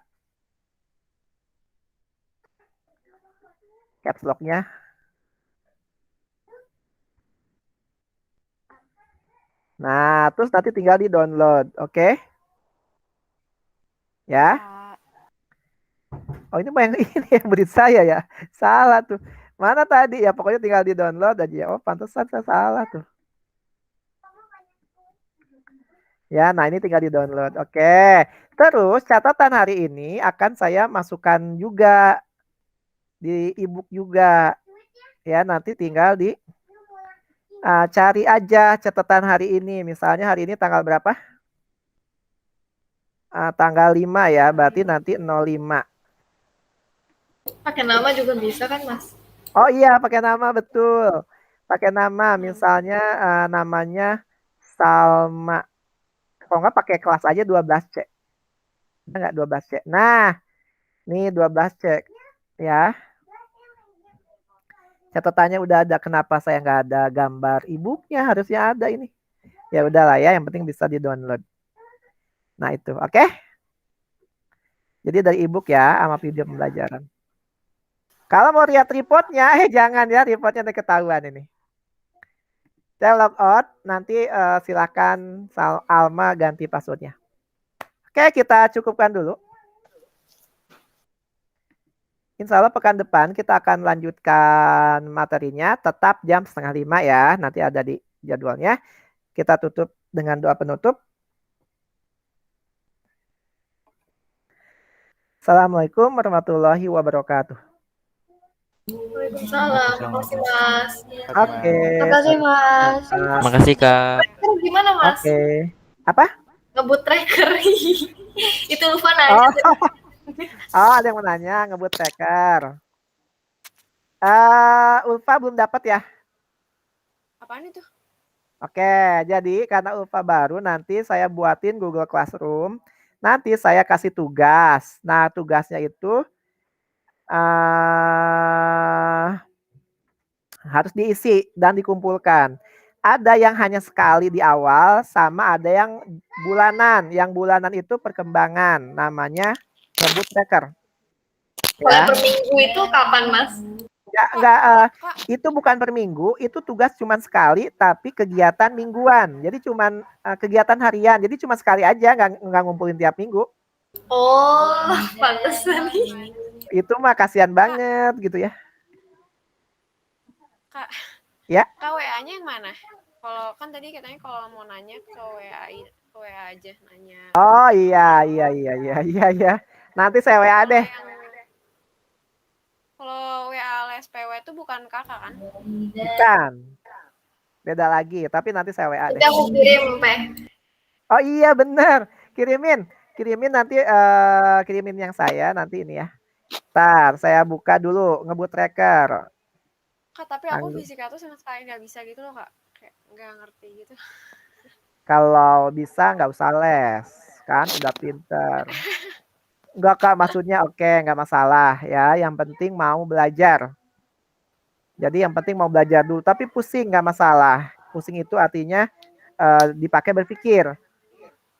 caps lock-nya. Nah, terus nanti tinggal di-download. Oke? Ya. Oh, ini yang ini yang beri saya ya. Salah tuh. Mana tadi? Ya pokoknya tinggal di-download aja. Oh, pantesan saya salah tuh. Ya, nah ini tinggal di-download. Oke. Terus catatan hari ini akan saya masukkan juga di e-book juga. Ya, nanti tinggal di cari aja catatan hari ini. Misalnya hari ini tanggal berapa? Tanggal 5 ya, berarti nanti 05. Pakai nama juga bisa kan, Mas? Oh iya, pakai nama, betul. Pakai nama, misalnya namanya Salma. Kalau nggak pakai kelas aja 12C. Enggak 12C. Nah, nih 12C. Ya. Catatannya udah ada. Kenapa saya nggak ada gambar e-booknya? Harusnya ada ini. Ya udahlah ya, yang penting bisa di-download. Nah itu, oke? Jadi dari e-book ya, sama video pembelajaran. Kalau mau lihat reportnya, jangan ya, reportnya udah ketahuan ini. Saya log out, nanti silakan Alma ganti passwordnya. Oke, kita cukupkan dulu. Insya Allah pekan depan kita akan lanjutkan materinya, tetap jam 4:30 ya, nanti ada di jadwalnya. Kita tutup dengan doa penutup. Assalamualaikum warahmatullahi wabarakatuh. Waalaikumsalam. Terima kasih, Mas. Oke. Terima kasih, Mas. Makasih, Kak. Gimana, Mas? Oke. Apa? Ngebut tracker. Itu lupa nanya. Oh. Oh, ada yang mau nanya ngebut tracker. Ulfa belum dapat ya? Apaan itu? Oke, jadi karena Ulfa baru nanti saya buatin Google Classroom. Nanti saya kasih tugas. Nah, tugasnya itu harus diisi dan dikumpulkan. Ada yang hanya sekali di awal, sama ada yang bulanan. Yang bulanan itu perkembangan, namanya ngebut tracker. Kalau Ya, per minggu itu kapan, Mas? enggak, itu bukan per minggu, itu tugas cuma sekali, tapi kegiatan mingguan. Jadi cuma kegiatan harian, jadi cuma sekali aja, nggak ngumpulin tiap minggu. Oh, pantesan nih. Itu mah kasihan banget gitu ya. Kak, Ya. Kak WA-nya yang mana? Kalau kan tadi katanya kalau mau nanya ke WA aja nanya. Oh iya. Nanti saya WA deh. Kalau WA les PW itu bukan kakak kan? Bukan. Beda lagi, tapi nanti saya WA deh. Kita aku kirim, Pak. Oh iya bener. Kirimin nanti kirimin yang saya nanti ini ya. Ntar saya buka dulu ngebut tracker. Kak, tapi aku fisika tuh sama sekali nggak bisa gitu loh, Kak. Kayak nggak ngerti gitu. Kalau bisa nggak usah les, kan udah pinter. Enggak Kak, maksudnya oke, nggak masalah ya. Yang penting mau belajar. Jadi yang penting mau belajar dulu, tapi pusing nggak masalah. Pusing itu artinya dipakai berpikir.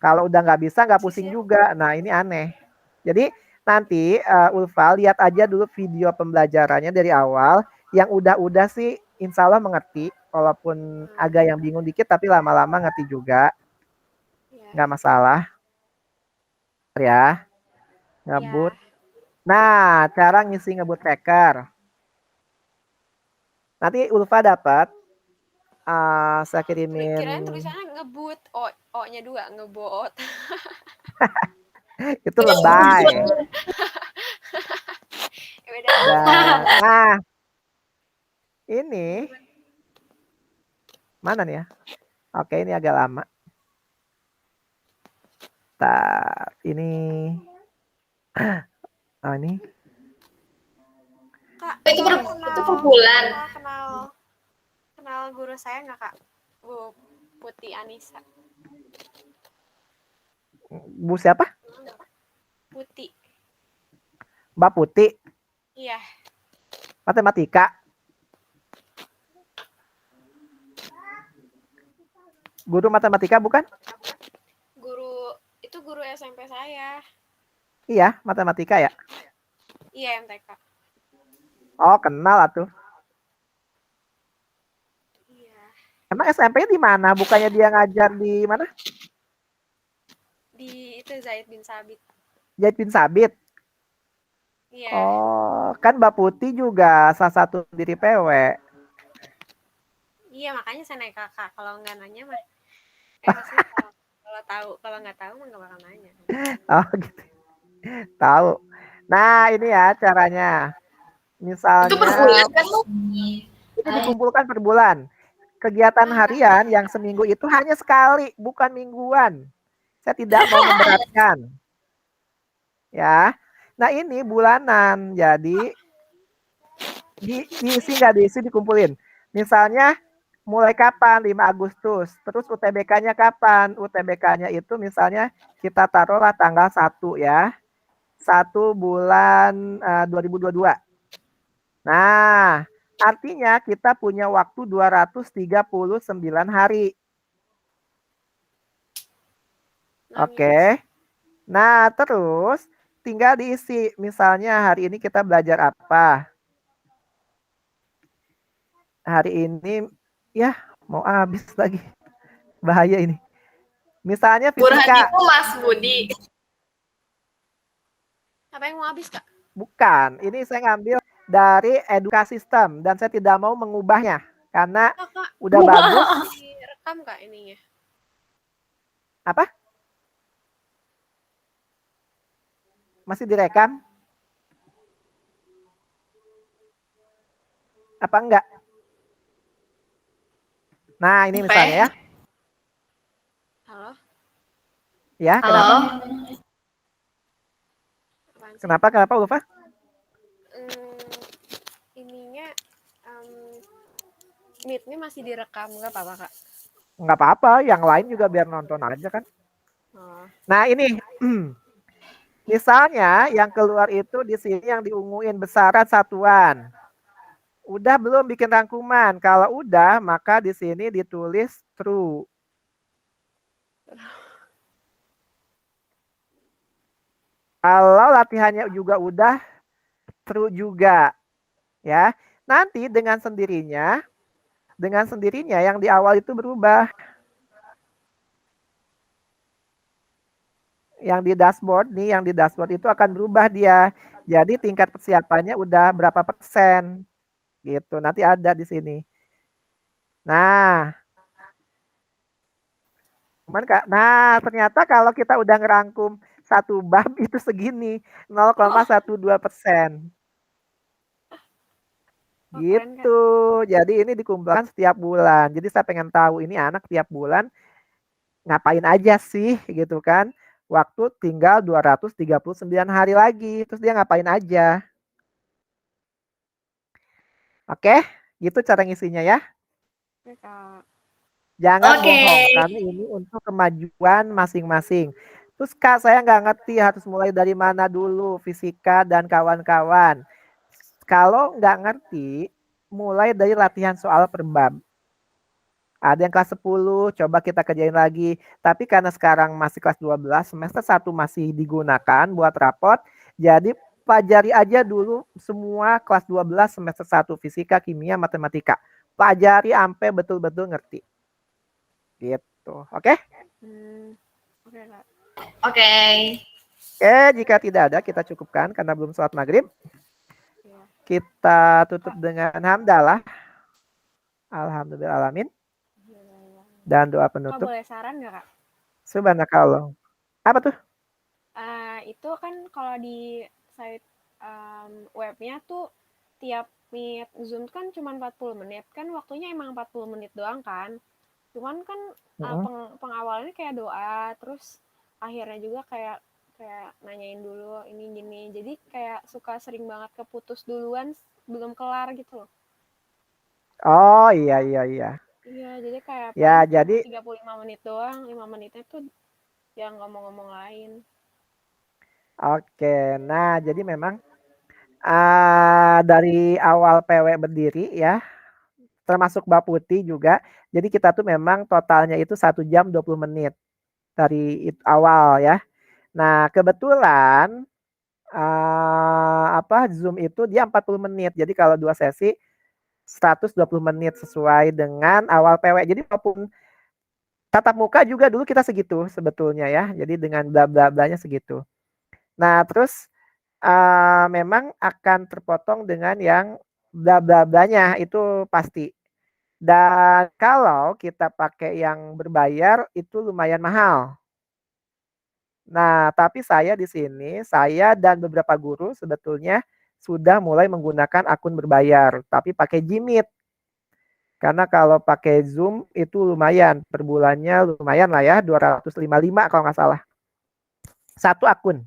Kalau udah nggak bisa, nggak pusing juga. Nah ini aneh. Jadi nanti Ulfa lihat aja dulu video pembelajarannya dari awal. Yang udah sih insya Allah mengerti. Walaupun agak yang bingung dikit, tapi lama-lama ngerti juga. Nggak masalah. Ya, ngebut. Nah, cara ngisi ngebut tracker. Nanti Ulfa dapat. Saya kirimin. Kirain tulisannya ngebut, O-nya 2, ngebot. Itu lebay. Nah, ini mana nih ya? Oke, ini agak lama. Ini. Oh, ini. Kak, itu per bulan. Kenal guru saya nggak, Kak? Bu Putih Anissa. Bu siapa? Putih. Mbak Putih. Iya. Matematika. Guru matematika bukan? Itu guru SMP saya. Iya, matematika ya? Iya, MTK. Oh, kenal atuh. Iya. Emang SMP di mana? Bukannya dia ngajar di mana? Di itu Zaid bin Sabit. Zaid bin Sabit. Iya. Oh, kan Mbak Putih juga salah satu pendiri PW. Iya, makanya saya naik kakak. Kalau nggak nanya mah. Kalau nggak tahu mah nggak bakal nanya. Oh gitu. Tahu. Nah ini ya caranya. Misalnya. Itu per bulan kan? Itu dikumpulkan per bulan. Kegiatan harian yang seminggu itu hanya sekali, bukan mingguan. Saya tidak mau memberatkan. Ya. Nah ini bulanan. Jadi diisi nggak diisi dikumpulin. Misalnya mulai kapan? 5 Agustus. Terus UTBK-nya kapan? UTBK-nya itu misalnya kita taruhlah tanggal 1 ya. 1 bulan 2022. Nah, artinya kita punya waktu 239 hari. Oke. Nah, terus tinggal diisi. Misalnya hari ini kita belajar apa? Hari ini ya mau habis lagi. Bahaya ini. Misalnya fisika. Burhan itu Mas Budi. Apa yang mau habis, Kak? Bukan. Ini saya ngambil dari edukasi sistem dan saya tidak mau mengubahnya karena udah bagus. Direkam Kak ininya? Apa? Masih direkam? Apa enggak? Nah, ini misalnya ya. Halo? Ya, halo. kenapa? Apaan Kenapa Ulfa? Ininya Meet-nya masih direkam, nggak apa-apa Kak? Nggak apa-apa, yang lain juga biar nonton aja kan. Nah ini, misalnya yang keluar itu di sini yang diunguin besaran satuan. Udah belum bikin rangkuman? Kalau udah, maka di sini ditulis true. Kalau latihannya juga udah, true juga. Ya, nanti dengan sendirinya yang di awal itu berubah. Yang di dashboard itu akan berubah dia. Jadi tingkat persiapannya udah berapa persen. Gitu, nanti ada di sini. Nah, ternyata kalau kita udah ngerangkum satu bab itu segini, 0,12%. Gitu. Jadi ini dikumpulkan setiap bulan. Jadi saya pengen tahu ini anak tiap bulan ngapain aja sih gitu kan. Waktu tinggal 239 hari lagi. Terus dia ngapain aja. Oke, gitu cara ngisinya ya. Oke, Kak. Jangan bohong, karena ini untuk kemajuan masing-masing. Terus Kak, saya nggak ngerti harus mulai dari mana dulu, fisika dan kawan-kawan. Kalau nggak ngerti, mulai dari latihan soal per bab. Ada yang kelas 10, coba kita kerjain lagi. Tapi karena sekarang masih kelas 12, semester 1 masih digunakan buat rapot, jadi pelajari aja dulu semua kelas 12 semester 1, fisika, kimia, matematika. Pelajari sampai betul-betul ngerti. Gitu, oke? Oke, Kak. Oke. Oke, jika tidak ada kita cukupkan karena belum sholat maghrib. Kita tutup dengan hamdalah. Alhamdulillahalamin. Dan doa penutup. Boleh saran nggak, Kak? Subhanakallah. Apa tuh? Itu kan kalau di site webnya tuh tiap meet Zoom kan cuma 40 menit. Kan waktunya emang 40 menit doang kan. Cuman kan pengawalannya kayak doa, terus akhirnya juga kayak nanyain dulu ini gini. Jadi kayak suka sering banget keputus duluan belum kelar gitu loh. Oh iya. Iya, jadi kayak ya, jadi 35 menit doang, 5 menitnya tuh yang ngomong-ngomong lain. Oke, nah jadi memang dari awal PW berdiri ya, termasuk Mbak Putih juga. Jadi kita tuh memang totalnya itu 1 jam 20 menit dari awal ya. Nah kebetulan Zoom itu dia 40 menit. Jadi kalau 2 sesi 120 menit sesuai dengan awal PW. Jadi walaupun tatap muka juga dulu kita segitu sebetulnya ya. Jadi dengan bla bla blanya segitu. Nah terus memang akan terpotong dengan yang bla bla blanya itu pasti. Dan kalau kita pakai yang berbayar itu lumayan mahal. Nah, tapi saya di sini, saya dan beberapa guru sebetulnya sudah mulai menggunakan akun berbayar, tapi pakai Gmeet. Karena kalau pakai Zoom itu lumayan, per bulannya lumayan lah ya, 255 kalau nggak salah. Satu akun.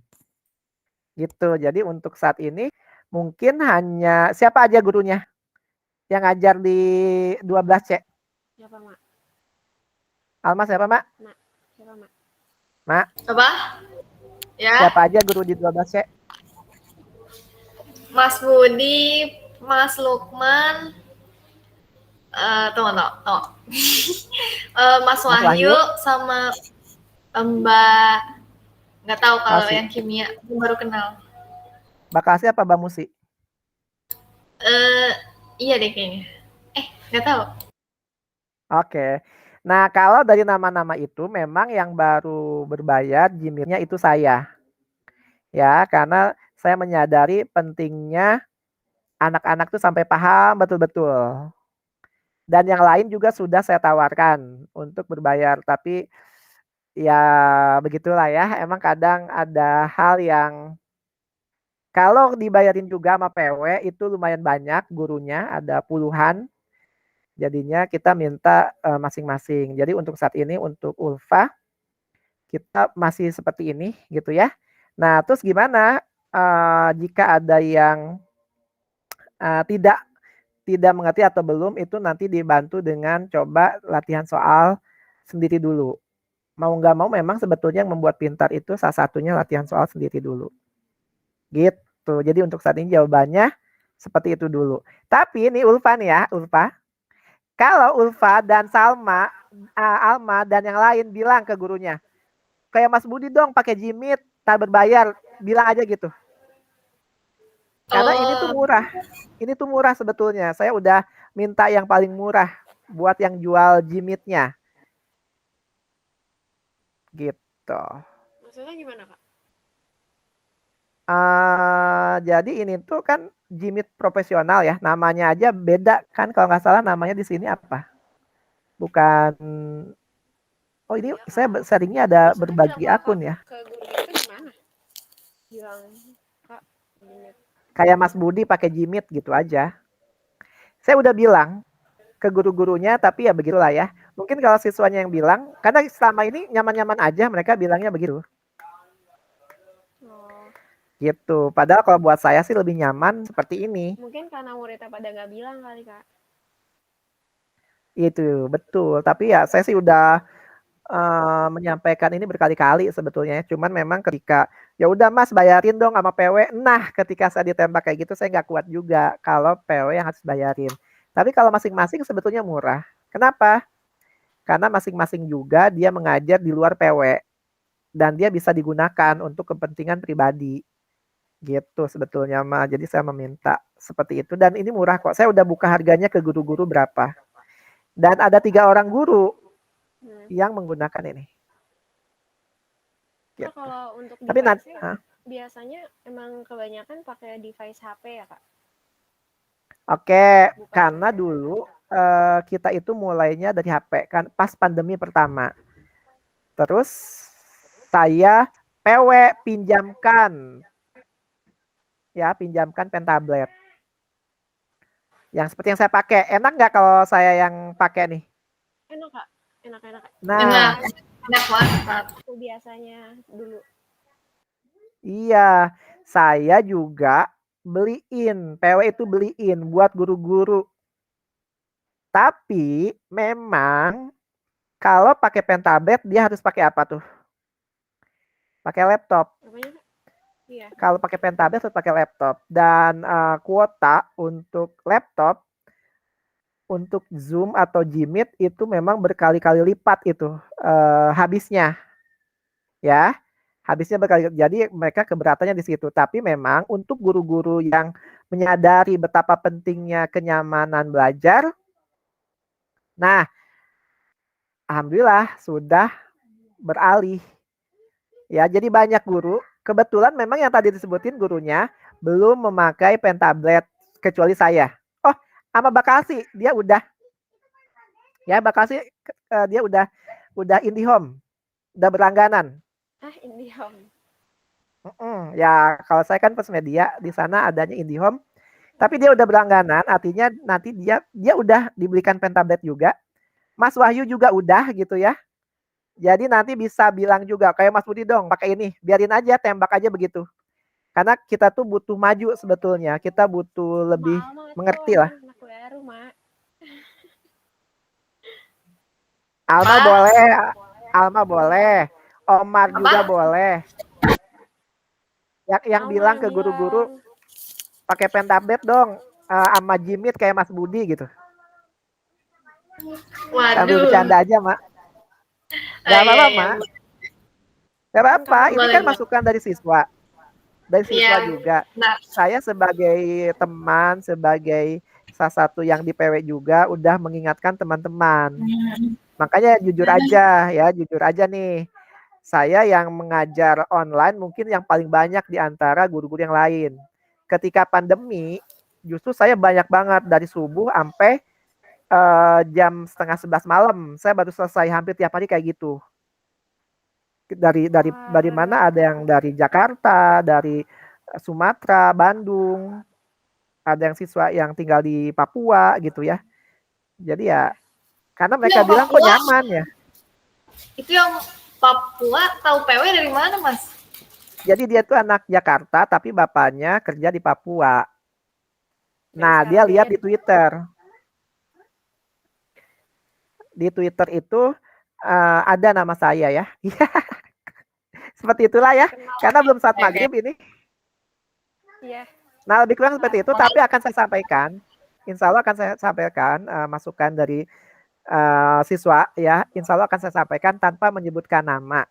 Gitu, jadi untuk saat ini mungkin hanya, siapa aja gurunya yang ngajar di 12C? Siapa, Mak? Alma siapa, Mak? Mak, siapa, Mak? Mak? Apa? Ya. Siapa aja guru di 12C? Mas Budi, Mas Lukman, tunggu. Mas Wahyu sama Mbak, nggak tahu kalau yang kimia, baru kenal. Mbak Kasih apa Mbak Musi? Iya deh kayaknya. Nggak tahu. Oke. Nah, kalau dari nama-nama itu memang yang baru berbayar Gmeet-nya itu saya. Ya, karena saya menyadari pentingnya anak-anak tuh sampai paham betul-betul. Dan yang lain juga sudah saya tawarkan untuk berbayar, tapi ya begitulah ya. Emang kadang ada hal yang kalau dibayarin juga sama PW itu lumayan banyak gurunya, ada puluhan. Jadinya kita minta masing-masing. Jadi untuk saat ini untuk Ulfa kita masih seperti ini gitu ya. Nah, terus gimana jika ada yang tidak mengerti atau belum, itu nanti dibantu dengan coba latihan soal sendiri dulu. Mau nggak mau memang sebetulnya yang membuat pintar itu salah satunya latihan soal sendiri dulu. Gitu. Jadi untuk saat ini jawabannya seperti itu dulu. Tapi ini Ulfa nih ya, Ulfa. Kalau Ulfa dan Salma, Alma dan yang lain bilang ke gurunya, kayak Mas Budi dong pakai Jimit, tak berbayar, bilang aja gitu. Karena ini tuh murah. Ini tuh murah sebetulnya. Saya udah minta yang paling murah buat yang jual Jimitnya. Gitu. Maksudnya gimana, Kak? Jadi ini tuh kan Jimit profesional ya. Namanya aja beda kan, kalau nggak salah namanya di sini apa? Bukan. Oh ini ya, saya seringnya ada berbagi akun ya. Ke guru itu gimana? Bilang, Kak, Jimit. Kayak Mas Budi pakai Jimit gitu aja. Saya udah bilang ke guru-gurunya, tapi ya begitulah ya. Mungkin kalau siswanya yang bilang, karena selama ini nyaman-nyaman aja mereka bilangnya begitu. Gitu. Padahal kalau buat saya sih lebih nyaman seperti ini. Mungkin karena muridnya pada nggak bilang kali, Kak. Itu betul. Tapi ya saya sih udah menyampaikan ini berkali-kali sebetulnya. Cuman memang ketika ya udah Mas bayarin dong sama PW. Nah ketika saya ditembak kayak gitu saya nggak kuat juga kalau PW yang harus bayarin. Tapi kalau masing-masing sebetulnya murah. Kenapa? Karena masing-masing juga dia mengajar di luar PW. Dan dia bisa digunakan untuk kepentingan pribadi. Gitu sebetulnya mah. Jadi saya meminta seperti itu. Dan ini murah kok. Saya udah buka harganya ke guru-guru berapa. Dan ada 3 orang guru yang menggunakan ini. Gitu. Kalau untuk tapi nanti biasanya emang kebanyakan pakai device HP ya, Kak? Oke, karena dulu kita itu mulainya dari HP kan pas pandemi pertama. Terus saya PW pinjamkan pen tablet. Yang seperti yang saya pakai. Enak nggak kalau saya yang pakai nih? Enak, Kak. Enak. Nah, enak banget. Itu biasanya dulu. Iya, saya juga beliin, PW itu beliin buat guru-guru. Tapi memang kalau pakai pen tablet dia harus pakai apa tuh? Pakai laptop. Iya. Kalau pakai pen tablet harus pakai laptop. Dan kuota untuk laptop, untuk Zoom atau Jimit itu memang berkali-kali lipat itu habisnya. Ya, habisnya berkali. Jadi mereka keberatannya di situ. Tapi memang untuk guru-guru yang menyadari betapa pentingnya kenyamanan belajar, nah, alhamdulillah sudah beralih. Ya, jadi banyak guru. Kebetulan memang yang tadi disebutin gurunya belum memakai pen tablet kecuali saya. Oh, sama Bakasi dia udah. Ya, Bakasi dia udah IndiHome, udah berlangganan. IndiHome. Ya, kalau saya kan Pesmedia, di sana adanya IndiHome. Tapi dia udah berlangganan, artinya nanti dia udah dibelikan pen tablet juga. Mas Wahyu juga udah gitu ya. Jadi nanti bisa bilang juga kayak Mas Budi dong, pakai ini, biarin aja, tembak aja begitu. Karena kita tuh butuh maju sebetulnya, kita butuh lebih mengerti lah. Alma boleh, Omar juga boleh. Yang bilang ke guru-guru pakai pen tablet dong, sama Jimit kayak Mas Budi gitu. Sambil bercanda aja, Mak. Gak apa-apa, Mak. Gak apa-apa, ini kan masukan dari siswa. Dari siswa juga. Saya sebagai teman, sebagai salah satu yang di PW juga udah mengingatkan teman-teman. Makanya jujur aja nih. Saya yang mengajar online mungkin yang paling banyak di antara guru-guru yang lain. Ketika pandemi, justru saya banyak banget dari subuh sampai jam 10:30 malam. Saya baru selesai hampir tiap hari kayak gitu. Dari mana? Ada yang dari Jakarta, dari Sumatera, Bandung. Ada yang siswa yang tinggal di Papua gitu ya. Jadi ya, karena mereka bilang kok nyaman ya. Itu yang Papua tahu PW dari mana, Mas? Jadi dia tuh anak Jakarta tapi bapaknya kerja di Papua. Nah, dia lihat di Twitter. Di Twitter itu ada nama saya ya. Seperti itulah ya. Karena belum saat maghrib ini. Iya. Nah, lebih kurang seperti itu. Tapi akan saya sampaikan. Insya Allah akan saya sampaikan masukan dari siswa ya. Insya Allah akan saya sampaikan tanpa menyebutkan nama.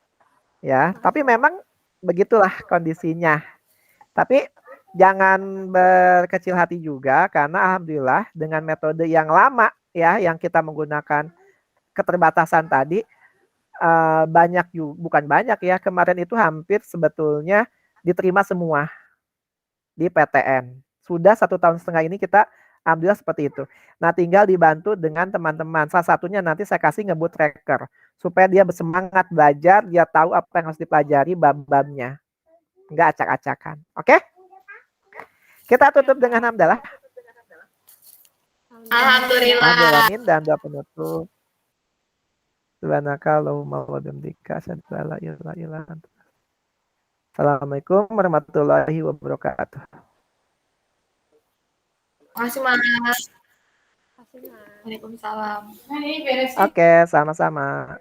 Ya, tapi memang begitulah kondisinya. Tapi jangan berkecil hati juga karena alhamdulillah dengan metode yang lama ya yang kita menggunakan keterbatasan tadi banyak bukan banyak ya, kemarin itu hampir sebetulnya diterima semua di PTN. Sudah 1,5 tahun ini kita alhamdulillah seperti itu. Nah, tinggal dibantu dengan teman-teman. Salah satunya nanti saya kasih ngebut tracker supaya dia bersemangat belajar, dia tahu apa yang harus dipelajari bab-babnya. Nggak acak-acakan. Oke? Kita tutup dengan hamdalah. Alhamdulillah. Alhamdulillah dan doa penutup. Subhanaka Allahumma wa bihamdika asyhadu an la ilaha illa anta. Assalamualaikum warahmatullahi wabarakatuh. Makasih, Mas. Waalaikumsalam. Oke, sama-sama.